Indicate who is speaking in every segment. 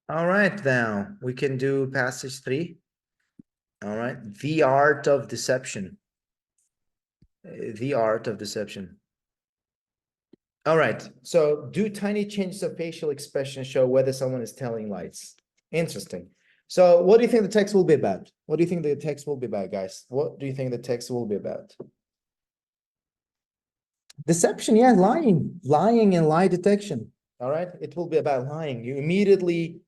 Speaker 1: All right, now we can do passage 3. All right, the art of deception. The art of deception. All right, so do tiny changes of facial expression show whether someone is telling lies? Interesting. So what do you think the text will be about? What do you think the text will be about, guys? What do you think the text will be about? Deception, yeah, lying and lie detection. All right, it will be about lying. You immediately,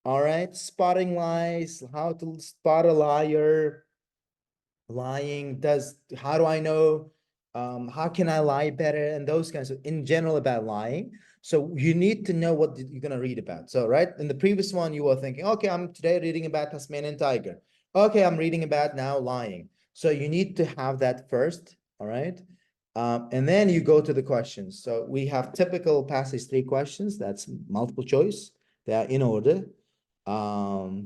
Speaker 1: all right, spotting lies, how to spot a liar, lying, how do I know, how can I lie better, and those kinds of, in general, about lying. So you need to know what you're going to read about. So, right, in the previous one, you were thinking, okay, I'm today reading about Tasmanian tiger. Okay, I'm reading about now lying. So you need to have that first, all right? And then you go to the questions. So we have typical passage 3 questions. That's multiple choice. They are in order. All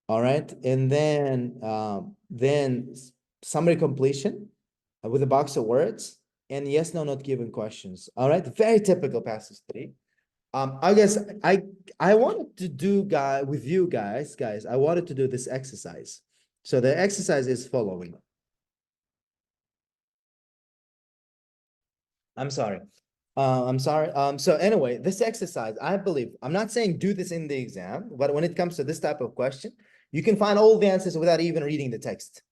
Speaker 1: right, and then summary completion with a box of words and yes, no, not given questions. All right, very typical passage 3. I guess I wanted to do with you guys. I wanted to do this exercise. So the exercise is following. I'm sorry. I'm sorry. So anyway, this exercise, I believe, I'm not saying do this in the exam, but when it comes to this type of question, you can find all the answers without even reading the text.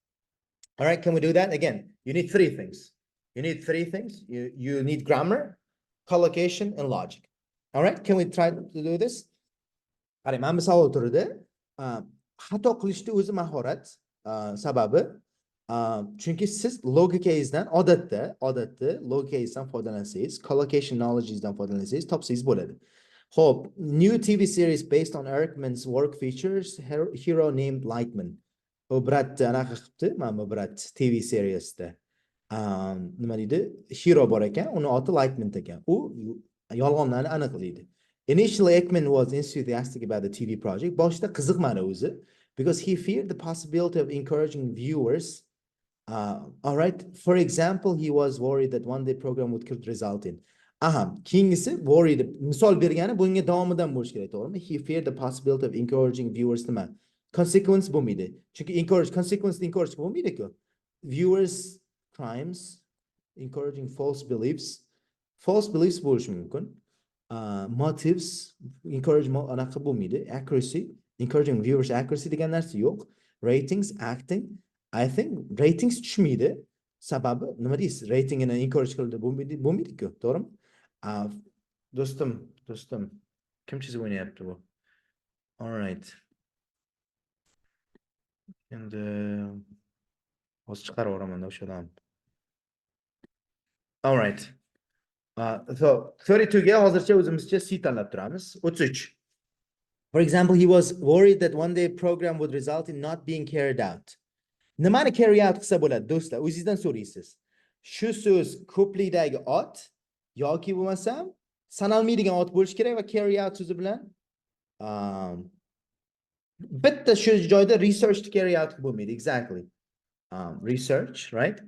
Speaker 1: All right, can we do that? Again, you need 3 things. You need 3 things. You need grammar, collocation, and logic. All right, can we try to do this? qarang, mana bu savol turida xato qilishni o'zi mahorat, sababi chunki siz logikangizdan odatda logikangizdan foydalansangiz, collocation knowledgeingizdan foydalansangiz topsangiz bo'ladi. Ho'p, new TV series based on Erkman's work features hero named Lightman. U bratni anaqa qilibdi, mana bu brat TV seriesda nima deydi? Hero bor ekan, uni oti Lightman ekan. U yolg'onlarni aniqlaydi. Initially, Ekman was enthusiastic about the TV project. Boshida qiziqmadi o'zi, because he feared the possibility of encouraging viewers. All right. For example, he was worried that one day program could result in. Keyingisi worried. Misol bergani bunga davomidan bo'lish kerak, to'g'rimi? He feared the possibility of encouraging viewers nima? Consequence bo'lmaydi. Chunki consequence bo'lmaydi-ku. Viewers crimes, encouraging false beliefs. False beliefs bo'lishi mumkin. Motives, encourage anaqa bo'lmaydi. Accuracy, encouraging viewers accuracy degan narsa yo'q. Ratings, acting. I think ratings tushmaydi. Sababi nima deysiz? Ratingini encourage qildi bo'lmaydi-ku, to'g'rimi? Do'stim, kim chizib o'ynayapti bu? All right. Endi hozir chiqarib yuboraman o'shadan. All right. So 32 ga hozircha o'zimizcha C tanlab turamiz. 33. For example, he was worried that one day program would result in not being carried out. Nimani carry out qilsa bo'ladi, do'stlar? O'zingizdan so'raysiz. Shu so'z ko'plikdagi ot yoki bo'lmasam sanalmaydigan ot bo'lishi kerak va carry out so'zi bilan bitta shu joyda research to carry out bo'lmaydi. Exactly. Research, right?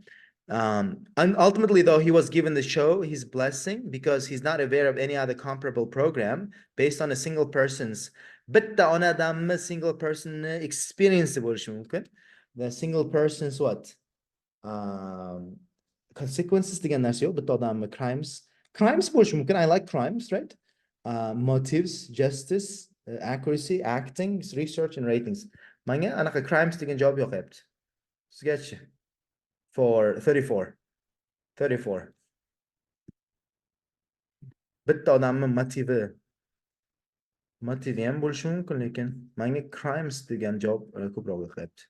Speaker 1: And ultimately, though, he was given the show his blessing because he's not aware of any other comparable program based on a single person's bitta onadammi single person experience bo'lishi mumkin. The single person's what? Consequences degan narsa yo'q, bitta odammi crimes bo'lishi mumkin. I like crimes, right? Motives, justice, accuracy, acting, research and ratings. Manga anaqa crimes degan javob yo'qyapti. Sizgachi? For 34. Bitta odamni motivi ham bo'lishi mumkin, lekin menga crimes degan javob ko'proq yoqyapti.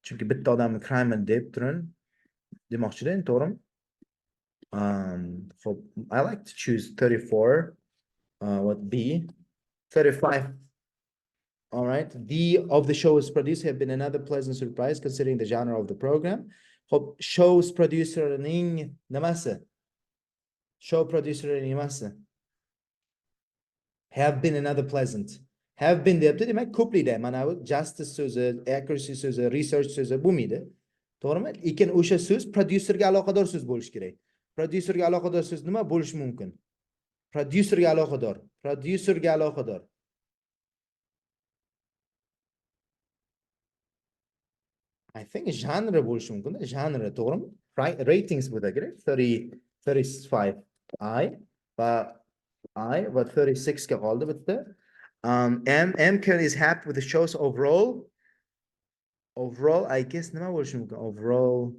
Speaker 1: Chunki bitta odamni crime deb turin demoqchida, to'g'rimi? I like to choose 34. What B? 35. All right. The of the show's producer have been another pleasant surprise considering the genre of the program. Hope show's producer nimasi? Show producer nimasi? Have been another pleasant. Have been deyapti, demak ko'plikda mana bu justice so'zi, accuracy so'zi, research so'zi bo'lmaydi. To'g'rimi? Lekin o'sha so'z producerga aloqador so'z bo'lishi kerak. Producerga aloqador so'z nima bo'lishi mumkin? Producerga aloqador. Producerga aloqador. I think genre bo'lishi mumkin. Genre, to'g'rimi? Ratings bo'lsa kerak. 30, 35 I va 36 ga qoldi bitta. M Kelly is happy with the show's overall. Overall, I guess nima bo'lishi mumkin? Overall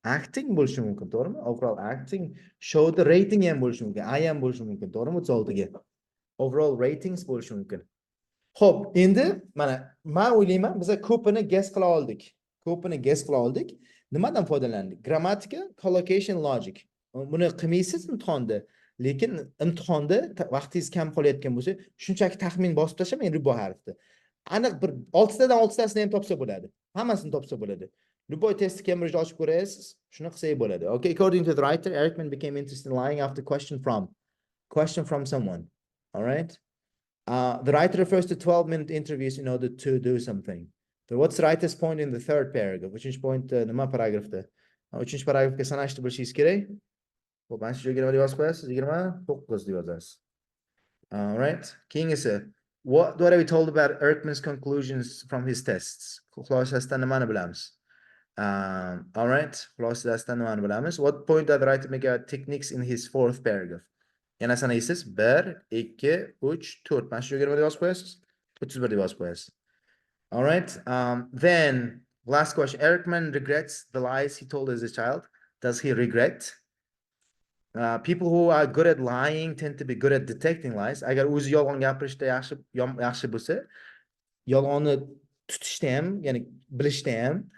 Speaker 1: acting bo'lishi mumkin, to'g'rimi? Overall acting. Showda rating ham bo'lishi mumkin. I ham bo'lishi mumkin, to'g'rimi? 36 ga. Overall ratings bo'lishi mumkin. Xo'p, endi mana men o'ylayman, biz ko'pini guess qila oldik. Ko'pini guess qila oldik. Nimadan foydalandik? Grammatika, collocation, logic. Buni qilmaysiz imtihonda. Lekin imtihonda vaqtingiz kam qolayotgan bo'lsa, shunchaki taxmin bosib tashlamang rubo harfni. Aniq bir 6 tadan 6 tasini ham topsa bo'ladi. Hammasini topsa bo'ladi. Любой test Cambridge ochib ko'rasiz, shuni qilsangiz bo'ladi. Okay, according to the writer, Erikman became interested in lying after question from someone. All right? The writer refers to 12-minute interviews in order to do something. So what's the writer's point in the third paragraph? Which point nima paragrafda? 3-chi paragrafga sanashni bilishingiz kerak. Xo'p, mana shu 20 deb yozib qo'yasiz, 29 deb yozasiz. All right. Keyingisi, what have we told about Erikman's conclusions from his tests? Xulosasidan nimani bilamiz? All right. Xulosasidan nimani bilamiz? What point did the writer make about techniques in his fourth paragraph? Yana sanaysiz 1, 2, 3, 4. Mana shu 20 deb yozib qo'yasiz. 31 deb yozib qo'yasiz. All right. Then last question. Erikman regrets the lies he told as a child. Does he regret? People who are good at lying tend to be good at detecting lies. Agar o'zi yolg'on gapirishda yaxshi bo'lsa, yolg'onni tutishda ham, ya'ni bilishda ham,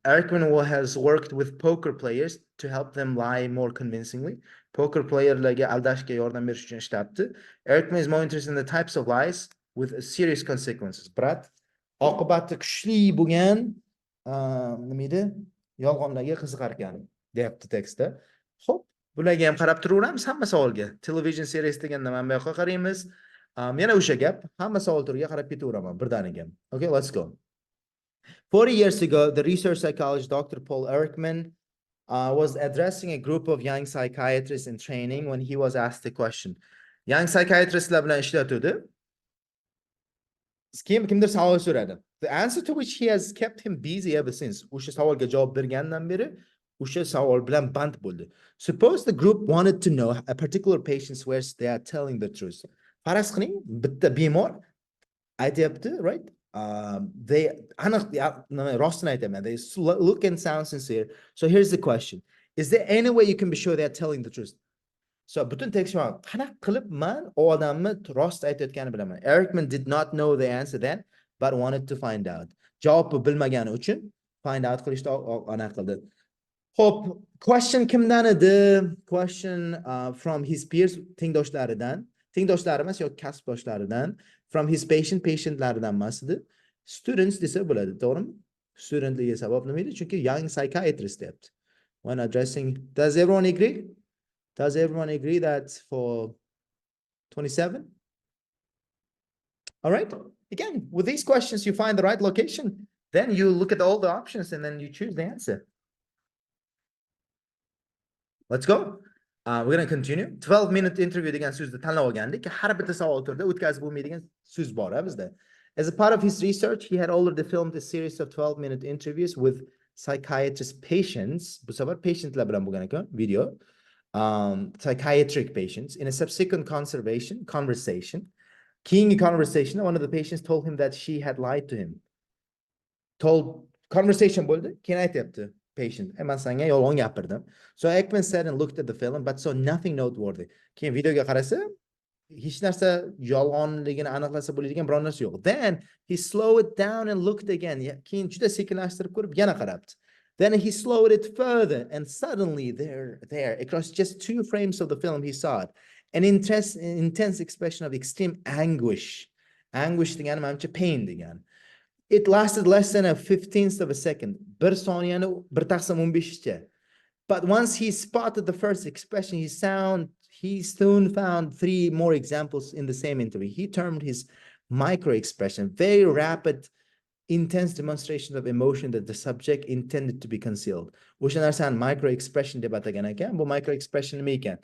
Speaker 1: Erikman has worked with poker players to help them lie more convincingly. Poker playerlarga aldashga yordam berish uchun ishlatdi. Erikman is more interested in the types of lies with serious consequences. Brat, oqibati kuchli bo'lgan nima edi? Yolg'onlarga qiziqar ekan, deyapti tekstda. Xo'p, bularga ham qarab turaveramiz hamma savolga. Television series deganda mana bu yoqqa qaraymiz. Yana o'sha gap, hamma savol turiga qarab ketaveraman birdaniga. Okay, let's go. 40 years ago, the research psychologist Dr. Paul Erikman was addressing a group of young psychiatrists in training when he was asked a question. Young psychiatristlar bilan ishlatuvdi. Kimdir savol so'radi. The answer to which he has kept him busy ever since. O'sha savolga javob bergandan beri o'sha savol bilan band bo'ldi. Suppose the group wanted to know a particular patient swears they are telling the truth. Faraz qiling, bitta bemor aytayapti, right? They rostini aytaman. They look and sound sincere. So here's the question. Is there any way you can be sure they are telling the truth? So butun tekst qanaqa qilib men odamni rost aytayotganini bilaman. Erikman did not know the answer then, but wanted to find out. Javobni bilmagani uchun find out qilishni anaqa qildi. Ho'p, question kimdan edi? Question from his peers, tengdoshlaridan emas yoki kasbdoshlaridan, from his patientlaridan emas edi. Students desa bo'ladi, to'g'rimi? Studentligiga sabab nima edi? Chunki young psychiatrist deyapti. When addressing, does everyone agree? Does everyone agree that for 27? All right. Again, with these questions, you find the right location. Then you look at all the options and then you choose the answer. Let's go. We're going to continue. 12-minute interview degan so'zni tanlab olgandik. Har bitta savol turida o'tkazib bo'lmaydigan so'z bor bizda. As a part of his research, he had already filmed a series of 12-minute interviews with psychiatrist patients. Bu safar patientlar bilan bo'lgan ekan video. Psychiatric patients. In a subsequent conversation, keying conversation, one of the patients told him that she had lied to him. Conversation bo'ldi, keyin aytyapti patient. Men senga yolg'on gapirdim. So Erikman said and looked at the film, but saw nothing noteworthy. Keyin videoga qarasa, hech narsa yolg'onligini aniqlasa bo'ladigan biror narsa yo'q. Then he slowed it down and looked again. Keyin juda sekinlashtirib ko'rib yana qarabdi. Then he slowed it further, and suddenly there, across just 2 frames of the film, he saw it. An intense expression of extreme anguish. Anguish degani menimcha pain degani. It lasted less than a 15th of a second. 1 soniyani 1/15. But once he spotted the first expression, he soon found 3 more examples in the same interview. He termed his micro expression, very rapid, intense demonstration of emotion that the subject intended to be concealed. O'sha narsani micro expression deb atagan ekan. Bu micro expression nima ekan?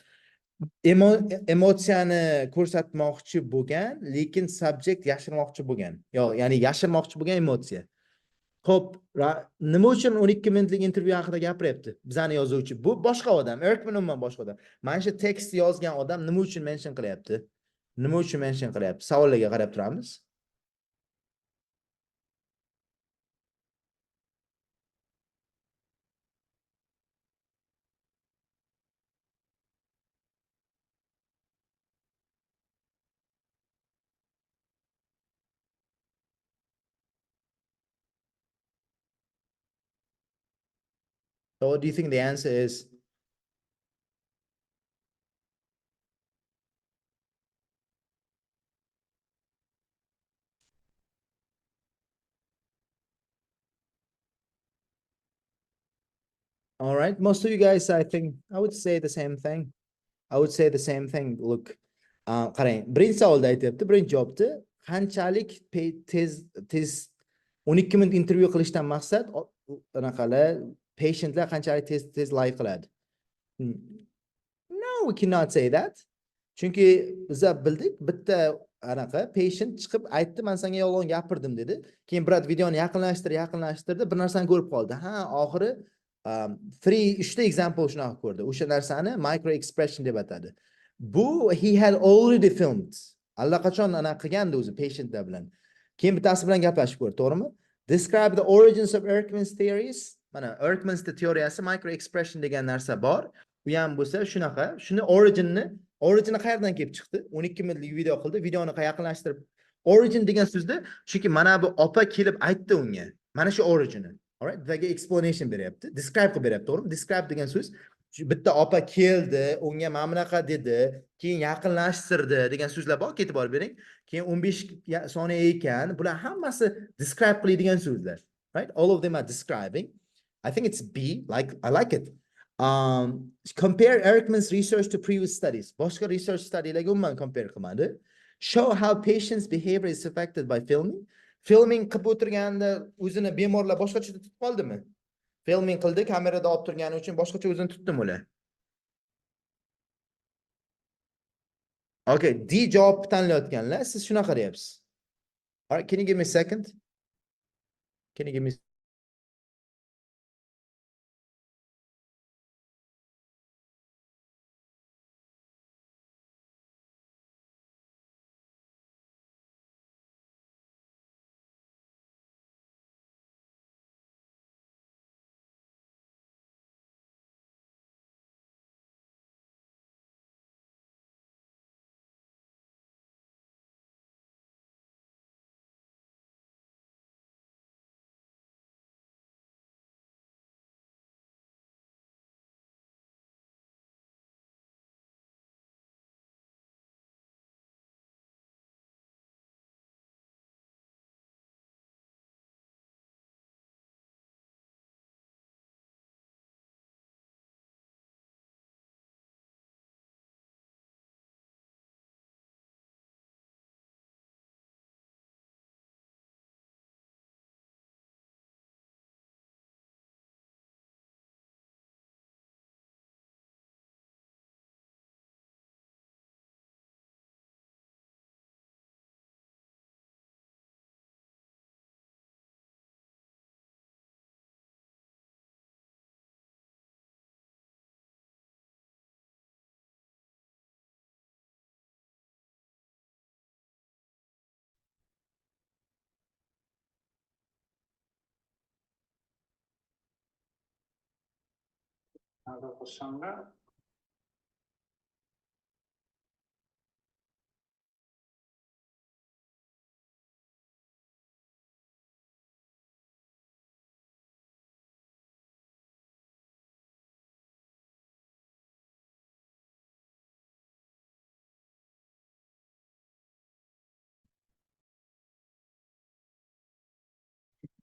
Speaker 1: Emotsiyani ko'rsatmoqchi bo'lgan, lekin subject yashirmoqchi bo'lgan. Yo'q, ya'ni yashirmoqchi bo'lgan emotsiya. Xo'p, nima uchun 12 minutlik intervyu haqida gapiryapti? Bizani yozuvchi bu boshqa odam, Erkman umuman boshqa odam. Mana shu tekst yozgan odam nima uchun mention qilyapti? Nima uchun mention qilyapti? Savollarga qarab turamiz. So what do you think the answer is? All right, most of you guys, I think, I would say the same thing. I would say the same thing. Look, qarang, birinchi savolda aytyapti, birinchi javobda qanchalik tez 12 minut intervyu qilishdan maqsad anaqalar patientlar qanchalik tez live qiladi. No, we cannot say that. Chunki biz bildik, bitta anaqa patient chiqib aytdi, men senga yolg'on gapirdim dedi. Keyin brat videoni yaqinlashtirdi, bir narsani ko'rib qoldi. Ha, oxiri 3 ta example shunaqa ko'rdi. O'sha narsani micro expression deb atadi. Bu he had already filmed. Allaqachon anaqa qilgandi o'zi patientlar bilan. Keyin bittasi bilan gaplashib ko'rdi, to'g'rimi? Describe the origins of Erkman's theories. Mana Erkman's teoriyasi micro expression degan narsa bor. Bu ham bo'lsa shunaqa, shuni origini qayerdan kelib chiqdi? 12 minutlik video qildi, videoni yaqinlashtirib. Origin degan so'zda, chunki mana bu opa kelib aytdi unga. Mana shu origini. All right, vaga explanation beryapti. Describe qilib beryapti, to'g'rimi? Describe degan so'z bitta opa keldi, unga mana bunaqa dedi, keyin yaqinlashtirdi degan so'zlar bor, ketib borib bering. Keyin 15 soniya ekan, bular hammasi describe qiladigan so'zlar. Right? All of them are describing. I think it's B, I like it. Compare Erkman's research to previous studies. Boshqa research studylarga umuman compare qilmadi. Show how patients' behavior is affected by filming. Filming qilib o'tirganda o'zini bemorlar boshqacha tutib qoldimi? Filming qildi, kamerada olib turgani uchun boshqacha o'zini tutdimi ular? Okay, D javob tanlayotganlar, siz shunaqa deyapsiz. All right, can you give me a second? Can you give me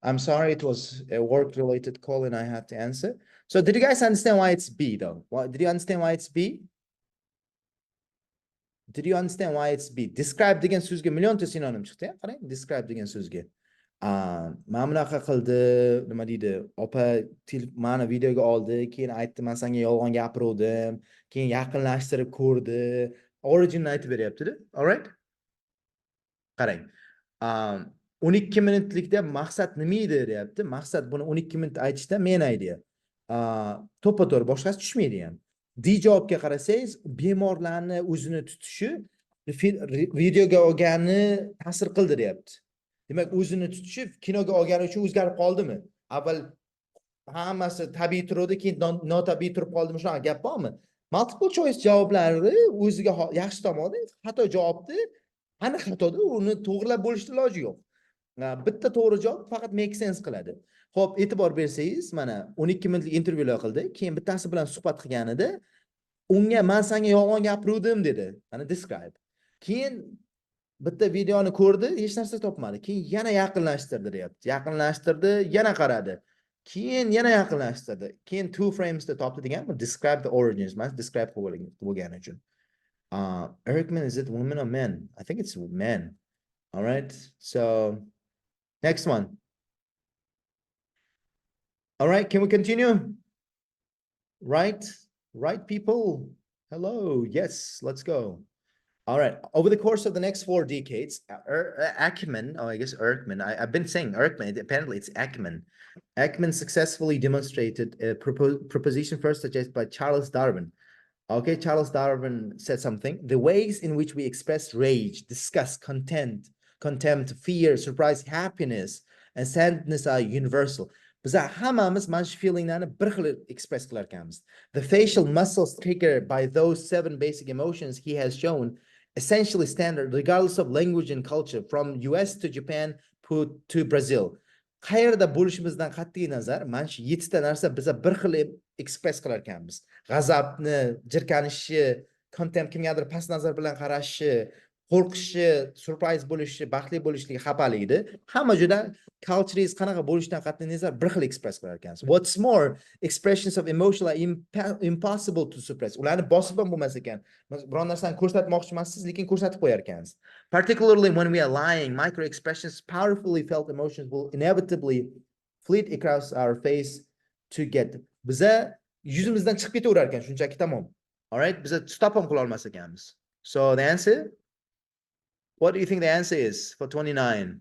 Speaker 1: I'm sorry, it was a work-related call and I had to answer. So did you guys understand why it's B though? Did you understand why it's B? Did you understand why it's B? Describe degan so'zga millionta sinonim chiqdi, qarang, describe degan so'zga. mana bunaqa qildi, nima deydi, opa mani videoga oldi, keyin aytdi, men senga yolg'on gapiruvdim, keyin yaqinlashtirib ko'rdi, originni aytib beryapti-da. Alright? Qarang. 12 minutlikda maqsad nima edi deyapti. Maqsad buni 12 minut aytishda men idea. To'ppa-to'g'ri boshqasi tushmaydi ham. D javobga qarasangiz, bemorlarni o'zini tutishi videoga olgani ta'sir qildi deyapti. Demak, o'zini tutishi kinoga olgani uchun o'zgarib qoldimi? Avval hammasi tabiiy turuvdi, keyin notabiiy turib qoldimi? Shunaqa gap bormi? Multiple choice javoblari o'ziga yaxshi tomoni, xato javobni aniq xatoda uni to'g'rilab bo'lishni iloji yo'q. Bitta to'g'ri javob faqat make sense qiladi. Xo'p, e'tibor bersangiz, mana 12 minutlik intervyular qildi. Keyin bittasi bilan suhbat qilganida unga men senga yolg'on gapiruvdim dedi. Mana describe. Keyin bitta videoni ko'rdi, hech narsa topmadi. Keyin yana yaqinlashtirdi deyapti. Yaqinlashtirdi, yana qaradi. Keyin yana yaqinlashtirdi. Keyin two frames da topdi degan, describe the origins, mas describe bo'lgani uchun. Erkman, is it women or men? I think it's men. All right. So next one. All right. Can we continue? Right. Right, people. Hello. Yes. Let's go. All right. Over the course of the next 4 decades, Ekman, oh, I guess Erkman. I've been saying Erkman. Apparently, it's Ekman. Ekman successfully demonstrated a proposition first suggested by Charles Darwin. Okay, Charles Darwin said something. The ways in which we express rage, disgust, contempt, fear, surprise, happiness, and sadness are universal. Bizlar hammamiz mana shu feelinglarni bir xil express qilar ekanmiz. The facial muscles triggered by those 7 basic emotions he has shown essentially standard regardless of language and culture, from US to Japan to Brazil. Qayerda bo'lishimizdan qat'iy nazar, mana shu 7 ta narsa bizlar bir xil express qilar ekanmiz. G'azabni, jirkanishi, contempt, kimgadir past nazar bilan qarashi, qo'rqishi, surprise bo'lishi, baxtli bo'lishligi, xafaligida hamma joyda cultures qanaqa bo'lishidan qat'iy nazar bir xil express qilar ekansiz. What's more, expressions of emotion are impossible to suppress. Ularni bosib ham bo'lmas ekan. Biron narsani ko'rsatmoqchi emassiz, lekin ko'rsatib qo'yar ekansiz. Particularly when we are lying, micro expressions, powerfully felt emotions will inevitably fleet across our face to get. Biza yuzimizdan chiqib ketaverar ekan, shunchaki tamom. All right? Biza stop ham qila olmas ekanmiz. So the answer, what do you think the answer is for 29?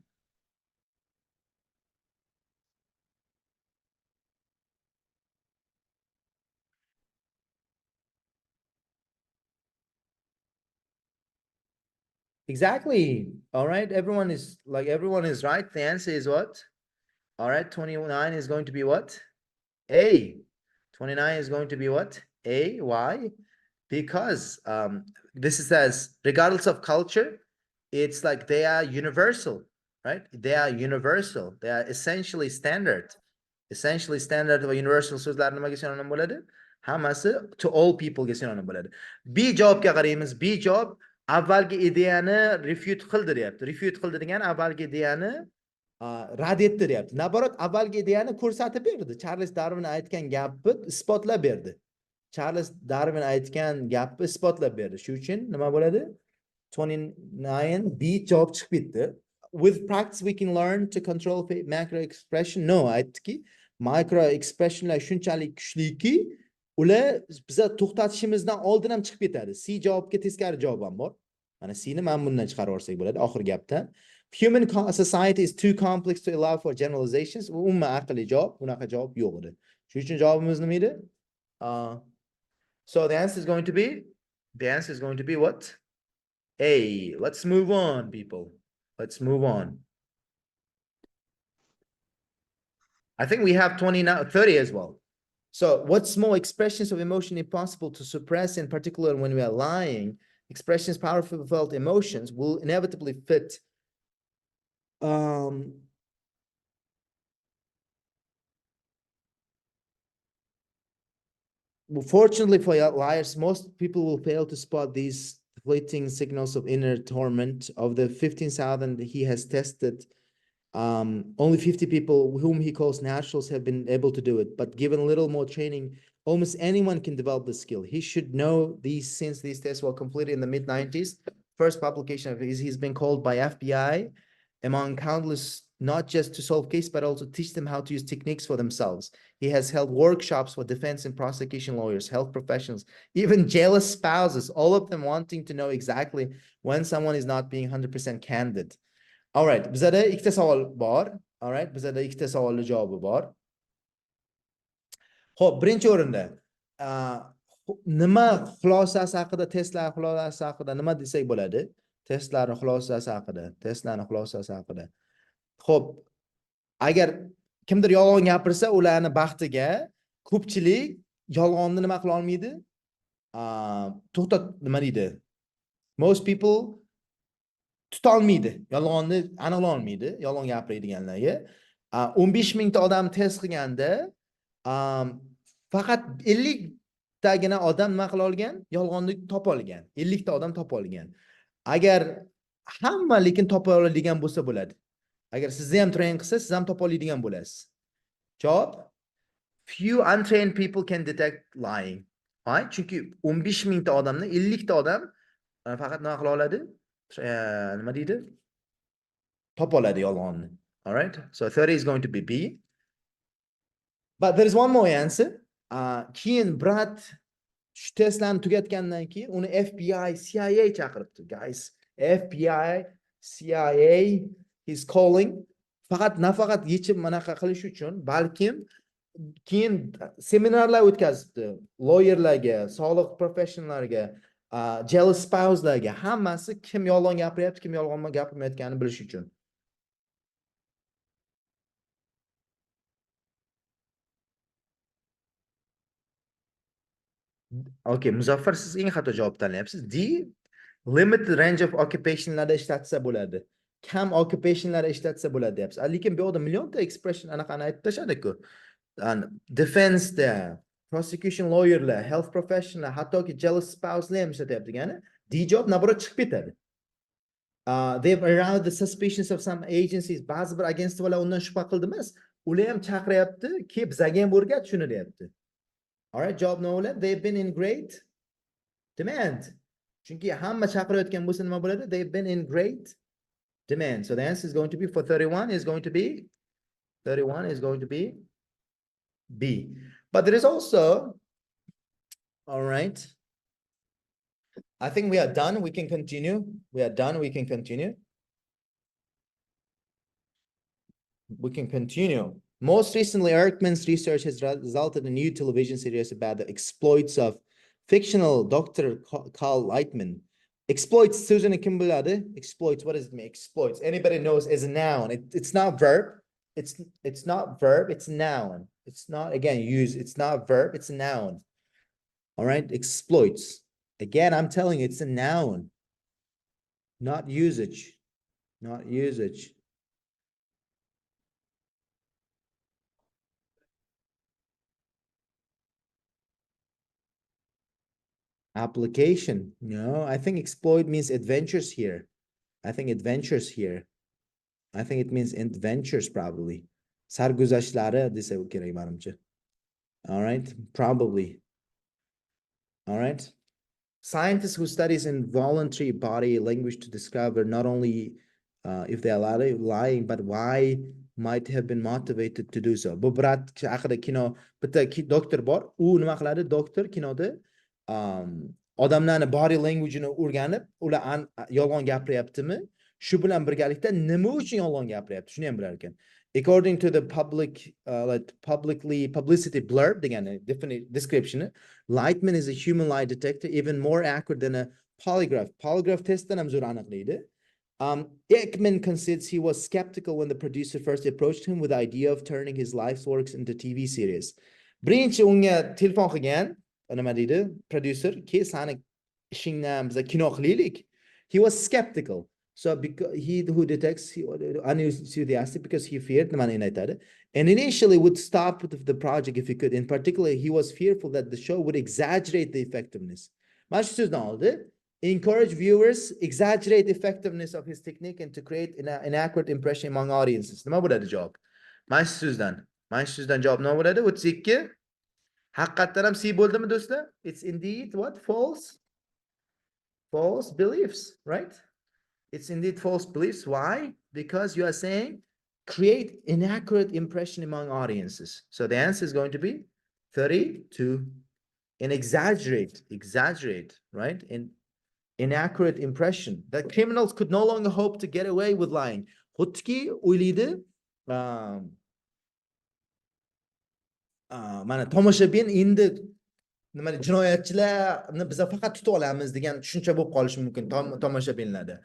Speaker 1: Exactly. All right. Everyone is right. The answer is what? All right. 29 is going to be what? A. 29 is going to be what? A. Why? Because this is as regardless of culture, it's like they are universal, right? They are universal. They are essentially standard. Essentially standard va universal so'zlar nimaga sinonim bo'ladi? Hammasi to all people ga sinonim bo'ladi. B javobga qaraymiz. B javob avvalgi ideyani refute qildi deyapti. Refute qildi degani avvalgi ideyani rad etdi deyapti. Naborot avvalgi ideyani ko'rsatib berdi. Charles Darwin aytgan gapni isbotlab berdi. Charles Darwin aytgan gapni isbotlab berdi. Shu uchun nima bo'ladi? 29 B javob chiqib ketdi. With practice we can learn to control macro expression. No, aytdiki, micro expressionlar shunchalik kuchliki, ular biza to'xtatishimizdan oldin ham chiqib ketadi. C javobga teskari javob ham bor. Mana C ni mana bundan chiqarib olsak bo'ladi oxirgi gapdan. Human society is too complex to allow for generalizations. Umuman aqliy javob, bunaqa javob yo'q edi. Shuning uchun javobimiz nima edi? So the answer is going to be what? A. Let's move on, people. Let's move on. I think we have 30 as well. So what's more, expressions of emotion impossible to suppress, in particular when we are lying, expressions powerful felt emotions will inevitably fit fortunately for liars, most people will fail to spot these fleeting signals of inner torment. Of the 15,000 he has tested, only 50 people whom he calls naturals have been able to do it. But given a little more training, almost anyone can develop the skill. He should know these since these tests were completed in the mid-90s. First publication of his, he's been called by FBI among countless not just to solve case, but also teach them how to use techniques for themselves. He has held workshops for defense and prosecution lawyers, health professionals, even jealous spouses, all of them wanting to know exactly when someone is not being 100% candid. All right, bizada ikkita savol bor. All right, bizada ikkita savolning javobi bor. Xo'p, birinchi o'rinda nima xulosasi haqida, testlar xulosasi haqida nima desak bo'ladi? Testlarning xulosasi haqida, testlarning xulosasi haqida. Xo'p, agar kimdir yolg'on gapirsa, ularni baxtiga ko'pchilik yolg'onni nima qila olmaydi? To'xtat, nima deydi? Most people tutolmaydi. Yolg'onni aniqlay olmaydi, yolg'on gapiradiganlarga. 15 mingta odam test qilganda, faqat 50 tagina odam nima qila olgan? Yolg'onni topa olgan. 50 ta odam topa olgan. Agar hamma lekin topa oladigan bo'lsa bo'ladi. Agar sizni ham train qilsa, siz ham topa oladigan bo'lasiz. Javob: few untrained people can detect lying. Right? Chunki 15 mingta odamni 50 ta odam faqat nima qila oladi? Nima deydi? Topa oladi yolg'onni. All right? So 30 is going to be B. But there is one more answer. Keyin Brad shu testlarni tugatgandan keyin uni FBI, CIA chaqiribdi. Guys, FBI, CIA is calling. Faqat nafaqat yechim manaqa qilish uchun, balkim keyin seminarlar o'tkazibdi. Lawyerlarga, soliq professionallarga, jealous spouselarga, hammasi kim yolg'on gapiryapti, kim yolg'on gapirmayotganini bilish uchun. Okay, Muzaffar, siz eng xato javob tanlayapsiz. D, limited range of occupationlarda ishlatsa bo'ladi. Kam occupationlarda ishlatsa bo'ladi deyapsiz. Lekin bu yerda millionta expression anaqani aytib tashadiku. Defense da, prosecution lawyerlar, health professionallar, hattoki jealous spouselar ham ishlatyapti degani. D javob naborot chiqib ketadi. They've aroused the suspicions of some agencies. Ba'zi bir agentstvalar undan shubha qildi emas. Ular ham chaqiryapti, ki bizga ham o'rgat shuni deyapti. All right, javob nima bo'ladi? They've been in great demand. Chunki hamma chaqirayotgan bo'lsa nima bo'ladi? They've been in great demand. So the answer is going to be for 31 is going to be 31 is going to be B. But there is also, all right. I think we are done. We can continue. We are done. We can continue. We can continue. Most recently, Erkman's research has resulted in a new television series about the exploits of fictional Dr. Carl Lightman. Exploits, Susan Kimbalade. Exploits, what does it mean? Exploits. Anybody knows as a noun. It's not verb. It's not verb, it's noun. It's not, again, use. It's not verb, it's a noun. All right, exploits. Again, I'm telling you, it's a noun. Not usage. Not usage. Application. No, I think exploit means adventures here. I think adventures here. I think it means adventures probably. Sarguzashtlari desa kerak menimcha. All right, probably. All right. Scientists who studies involuntary body language to discover not only if they are lying, but why might have been motivated to do so. Bu brat haqida kino bitta doktor bor. U nima qiladi? Doktor kinoda odamlarni body language'ini o'rganib, ular yolg'on gapiryaptimi? Shu bilan birgalikda nima uchun yolg'on gapiryapti? Shuni ham bilar ekan. According to the publicity blurb, degani description, Lightman is a human lie detector, even more accurate than a polygraph. Polygraph testdan ham zo'r aniqlaydi. Ekman concedes he was skeptical when the producer first approached him with the idea of turning his life's works into TV series. Birinchi unga telefon qilgan, nima deydi? Producer, "Ke sani ishingdan biz kino qilaylik." He was skeptical. So because he who detects unenthusiastic because he feared and initially would stop with the project if he could. In particular, he was fearful that the show would exaggerate the effectiveness. Encourage viewers, exaggerate the effectiveness of his technique and to create an inaccurate impression among audiences. Nima bo'ladi javob? Mana shu so'zdan javob nima bo'ladi? 32. Haqiqatdan ham C bo'ldimi do'stlar? It's indeed what? False beliefs, right? It's indeed false beliefs. Why? Because you are saying create inaccurate impression among audiences. So the answer is going to be 32. And exaggerate, right? Inaccurate impression that criminals could no longer hope to get away with lying. Xudki o'ylaydi, mana tomoshabin endi nima jinoyatchilarni biz faqat tutib olamiz degan tushuncha bo'lib qolishi mumkin tomoshabinlarda.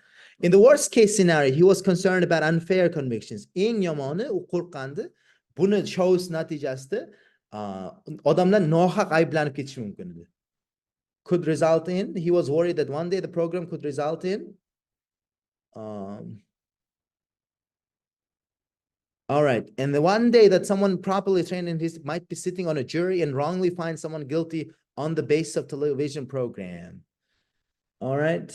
Speaker 1: In the worst case scenario, he was concerned about unfair convictions. Eng yomoni u qo'rqqandi, buni shows natijasida odamlar nohaq ayblanib ketishi mumkin edi. Could result in, he was worried that one day the program could result in all right, and the one day that someone properly trained in his might be sitting on a jury and wrongly find someone guilty on the basis of television program. All right.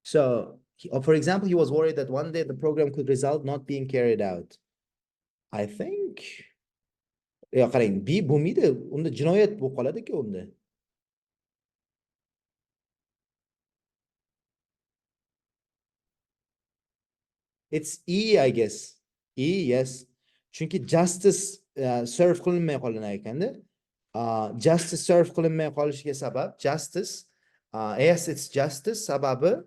Speaker 1: So, for example, he was worried that one day the program could result not being carried out. I think. Ya qarang, bo'lmaydi, unda jinoyat bo'lib qoladi-ku unda. It's E, I guess. E, yes. Chunki justice serve qilinmay qolgan ekanda. Justice serve qilinmay qolishiga sabab justice. Yes, it's justice sababi.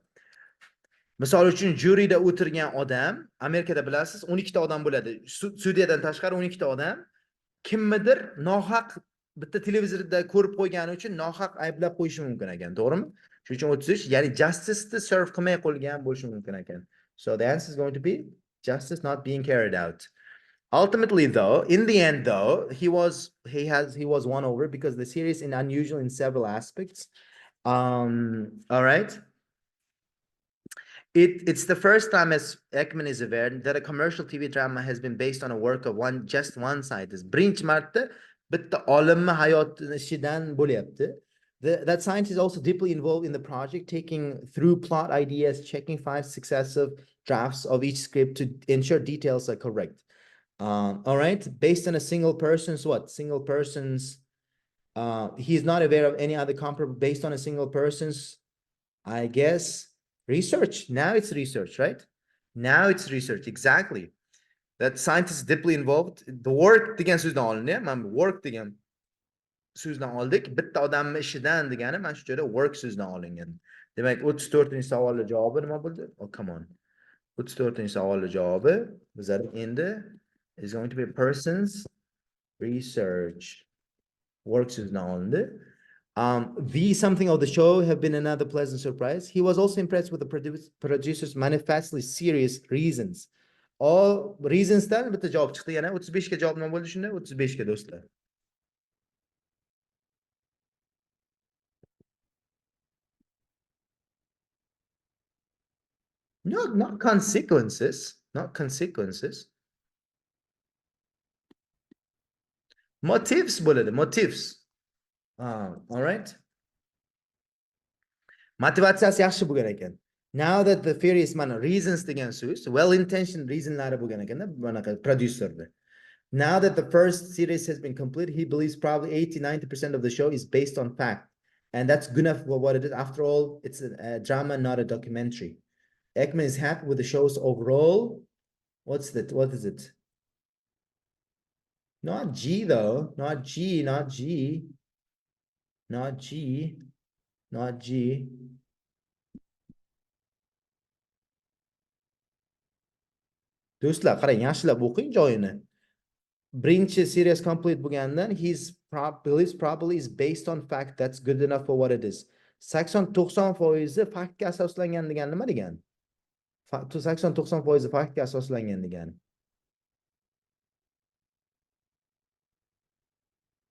Speaker 1: Misol uchun jurida o'tirgan odam, Amerikada bilasiz, 12 ta odam bo'ladi. Sudyadan tashqari 12 ta odam kimnidir nohaq bitta televizorda ko'rib qo'ygani uchun nohaq ayblab qo'yishi mumkin ekan, to'g'rimi? Shuning uchun 33, ya'ni justice serve qilmay qo'ygan bo'lishi mumkin ekan. So the answer is going to be justice not being carried out. Ultimately, though, in the end, though, he was won over because the series is unusual in several aspects. All right. It's the first time, as Ekman is aware, that a commercial TV drama has been based on a work of just one side. Birinchi marta bitta olimni hayotidan bo'lyapti. That scientist is also deeply involved in the project, taking through plot ideas, checking 5 successive drafts of each script to ensure details are correct. All right, based on a single person's Single person's. He's not aware of any other comparable based on a single person's, I guess, research. Now it's research, right? Now it's research, exactly. That scientist is deeply involved. The work degan so'zdan olindi, mana work degan so'zdan oldik. Bitta odamning ishidan degani mana shu joyda work so'zdan olingan. Demak, 34-savolning javobi nima bo'ldi? Oh, come on. 34-savolning javobi bizlar endi is going to be a person's research. Work so'zdan olindi. The something of the show have been another pleasant surprise. He was also impressed with the producer's manifestly serious reasons. All reasonsdan bitta javob chiqdi yana. 35 ga javob nima bo'ldi shunda? 35 ga do'stlar. No, not consequences. Not consequences. Motives bo'ladi, motives. All right. Motivatsiyasi yaxshi bo'lgan ekan. Now that the various reasons degan so'z, well-intentioned reasonlari bo'lgan ekanda bunaqa producerda. Now that the first series has been completed, he believes probably 80-90% of the show is based on fact. And that's good enough for what it is. After all, it's a drama, not a documentary. Ekman is happy with the show's overall. What's that? What is it? Not G though. Not G, not G. Not G. Not G. Do'stlar, qarang, yaxshilab o'qing joyini. Birinchi series complete bo'lgandan his believes probably is based on fact. That's good enough for what it is. 80-90% faktga asoslangan degan nima degan? 80-90% faktga asoslangan degan.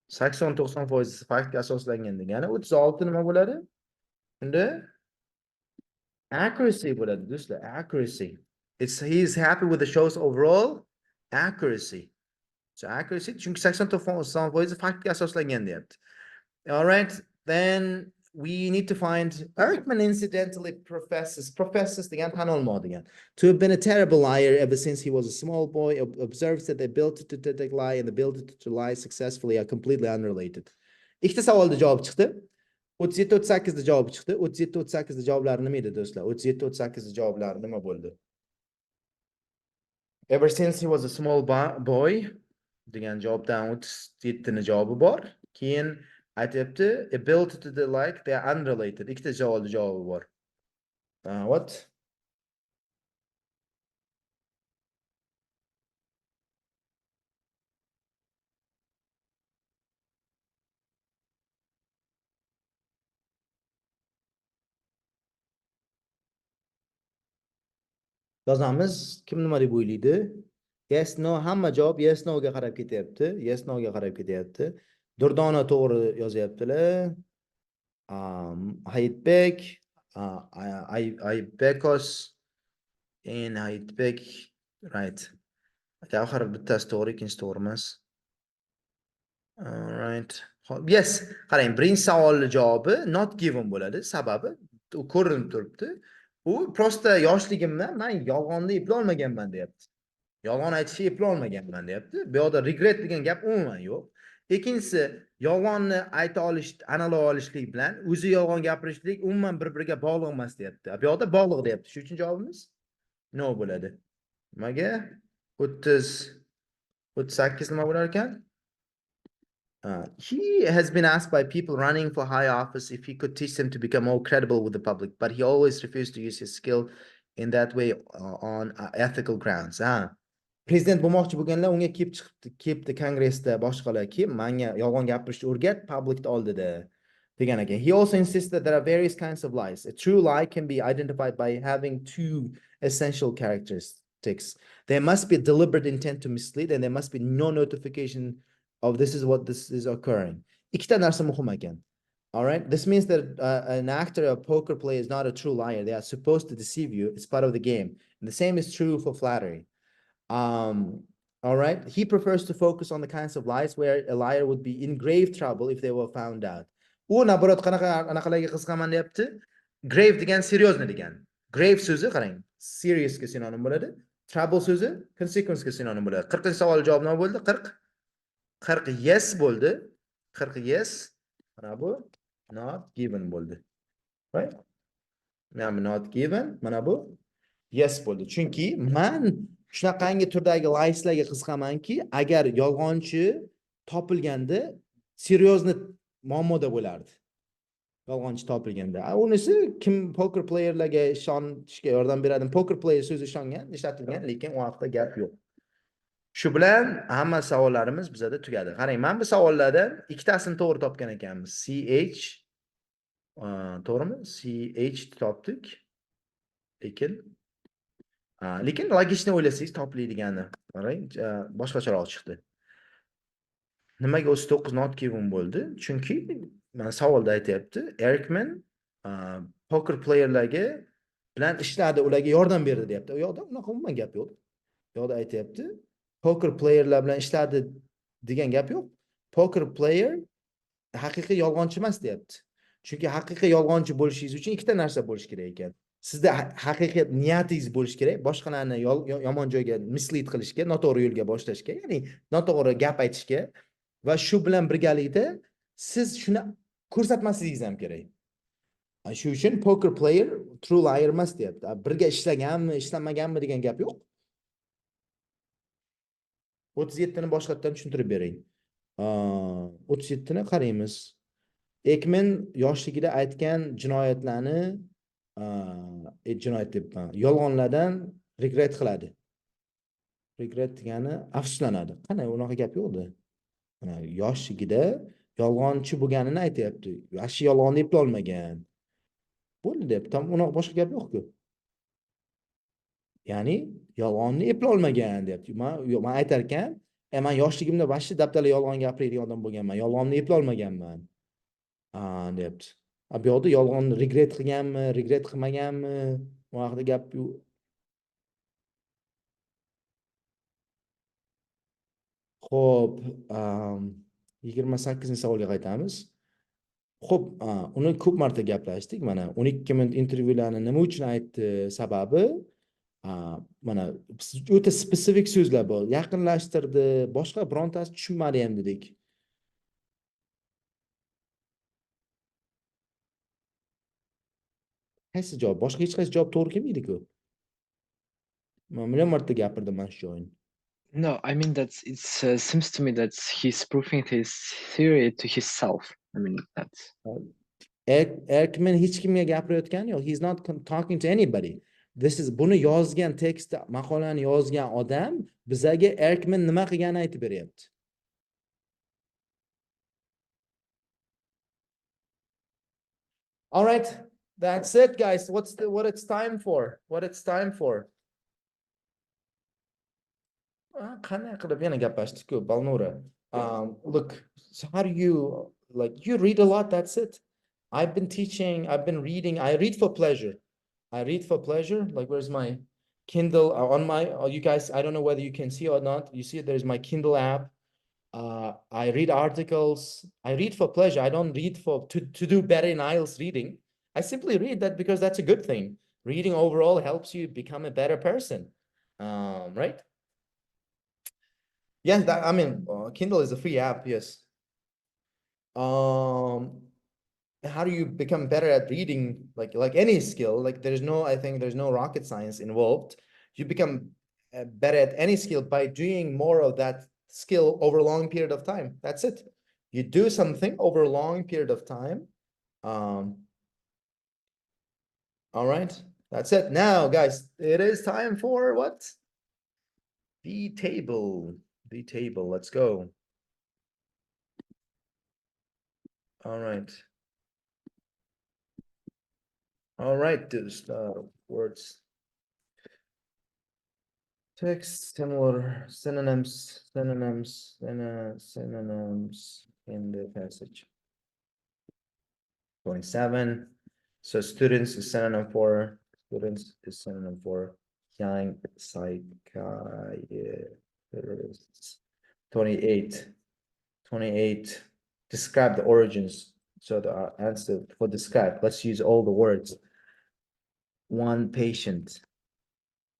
Speaker 1: 80-90% faktga asoslangan degani 36 nima bo'ladi? Unda accuracy bo'ladi, do'stlar, accuracy. He's happy with the show's overall accuracy. So accuracy chunki 80-90% faktga asoslangan deyapti. All right, then we need to find Erkman incidentally professes degan tan olmoqdigan to have been a terrible liar ever since he was a small boy. Observes that the ability to detect lie and the ability to lie successfully are completely unrelated. Ikkita savolda javob chiqdi. 37-38 javob chiqdi. 37-38 javoblari nima edi do'stlar? 37-38 javoblari nima bo'ldi? Ever since he was a small boy degan javobdan 37 ni javobi bor. Keyin aytibdi ability to the like they are unrelated. Ikkita javobi bor. What? Yozamiz. Kim nima deb o'ylaydi? Yes, no, hamma javob yes, no ga qarab ketyapti. Yes, no ga qarab ketyapti. Durdona to'g'ri yozyaptilar. Hayitbek, Aybekos, Hayitbek, right. Axir bittasi to'g'ri, ikkinchisi to'g'ri emas. Right. Yes, qarang, birinchi savolning javobi not given bo'ladi. Sababi u ko'rinib turibdi. U prosta yoshligimda men yolg'onni eplolmaganman deyapti. Yolg'on aytishni eplolmaganman deyapti. Bu yoqda regret degan gap umuman yo'q. Ikkinchisi, yolg'onni ayta olish, analog olishlik bilan o'zi yolg'on gapirishlik umuman bir-biriga bog'liq emas deyapti. Bu yoqda bog'liq deyapti. Shuning uchun javobimiz no bo'ladi. Nimaga? 38 nima bo'lar ekan? He has been asked by people running for high office if he could teach them to become more credible with the public, but he always refused to use his skill in that way on ethical grounds. Prezident bo'lmoqchi bo'lganlar unga kelib chiqibdi, kelibdi kongressda boshqalar kelib, menga yolg'on gapirishni o'rgat public oldida degan ekan. He also insists that there are various kinds of lies. A true lie can be identified by having two essential characteristics. There must be a deliberate intent to mislead, and there must be no notification of this is what this is occurring. Ikkita narsa muhim ekan. All right. This means that an actor or poker player is not a true liar. They are supposed to deceive you. It's part of the game. And the same is true for flattery. All right. He prefers to focus on the kinds of lies where a liar would be in grave trouble if they were found out. U naborot qanaqalarga qiziqaman deyapti? Grave degan seriousni degan. Grave so'zi qarang, serious ga sinonim bo'ladi. Trouble so'zi consequence ga sinonim bo'ladi. 40-savol javob nima bo'ldi? 40 yes bo'ldi. 40 yes. Mana bu not given bo'ldi. Right? Mana not given, mana bu yes bo'ldi. Chunki men shunaqangi turdagi lieslarga qiziqamanki, agar yolg'onchi topilganda seriozni muammoda bo'lardi. Yolg'onchi topilganda. Unisi kim poker playerlarga ishonishga yordam beradi. Poker player so'zi ishongan, ishlatilgan, lekin u haqda gap yo'q. Shu bilan hamma savollarimiz bizada tugadi. Qarang, men bu savollardan ikkitasini to'g'ri topgan ekanmiz. CH to'g'rimi? CH topdik. Lekin logikni o'ylasangiz topiladiganini qarang, boshqacharoq chiqdi. Nimaga 39 not given bo'ldi? Chunki men savolda aytayapti, Erkman poker playerlarga bilan ishladi, ularga yordam berdi deyapti. U yoqda unaqa umuman gap yo'q. Bu yoqda aytayapti, poker playerlar bilan ishladi degan gap yo'q. Poker player haqiqiy yolg'onchi emas deyapti. Chunki haqiqiy yolg'onchi bo'lishingiz uchun ikkita narsa bo'lish kerak ekan. Sizda haqiqiy niyatingiz bo'lish kerak, boshqalarni yomon joyga mislead qilishga, noto'g'ri yo'lga boshlashga, ya'ni noto'g'ri gap aytishga va shu bilan birgalikda siz shuni ko'rsatmasligingiz ham kerak. Shu uchun poker player true liar emas deyapti. Birga ishlaganmi, ishlamaganmi degan gap yo'q. 37 ni boshqatdan tushuntirib bering. 37 ni qaraymiz. Ekmen yoshligida aytgan jinoyatlarni jinoyat deb yolg'onlardan regret qiladi. Regret degani afsuslanadi. Qanday unaqa gap yo'qdi. Mana yoshligida yolg'onchi bo'lganini aytayapti. Yaxshi yolg'onni eplolmagan. Bo'ldi deb, tam unaqa boshqa gap yo'q-ku. Ya'ni yolg'onni eplolmagan deyapti. Men aytar ekan, men yoshligimda vashti dabdala yolg'on gapiradigan odam bo'lganman. Yolg'onni eplolmaganman. Deyapti. Bu yoqda yolg'onni regret qilganmi, regret qilmaganmi? Bu haqida gap yo'q. Xo'p, 28-savolga qaytamiz. Xo'p, uni ko'p marta gaplashdik. Mana 12 minut intervyularni nima uchun aytdi, sababi mana o'ta spesifik so'zlar bor. Yaqinlashtirdi, boshqa birontasi tushunmadi ham dedik. Qaysi javob? Boshqa hech qaysi javob to'g'ri kelmaydi-ku. Men million marta gapirdim mana shu joyini.
Speaker 2: No, I mean that's it seems to me that he's proving his theory to himself. I mean that's
Speaker 1: Erkmen hech kimga gapirayotgani yo'q. He's not talking to anybody. This is buni yozgan tekst, maqolani yozgan odam bizaga Erkmen nima qilganini aytib beryapti. All right, that's it, guys. What it's time for? What it's time for? Qanday qilib yana gaplashdik-ku, Balnura. Look, so how do you you read a lot, that's it. I've been teaching, I've been reading, I read for pleasure. I read for pleasure. Like, where's my Kindle on my, you guys, I don't know whether you can see or not. You see, there's my Kindle app. I read articles. I read for pleasure. I don't read to do better in IELTS reading. I simply read that because that's a good thing. Reading overall helps you become a better person. Right? Yeah, I mean, Kindle is a free app, yes. How do you become better at reading? Like any skill, like I think there's no rocket science involved. You become better at any skill by doing more of that skill over a long period of time. That's it. You do something over a long period of time. All right, that's it. Now, guys, it is time for what? The table. The table. Let's go. All right. All right, those words. Text, similar synonyms in the passage. 27. So students is synonym for young psychiatrists. 28. Describe the origins. So the answer for describe, let's use all the words. One patient.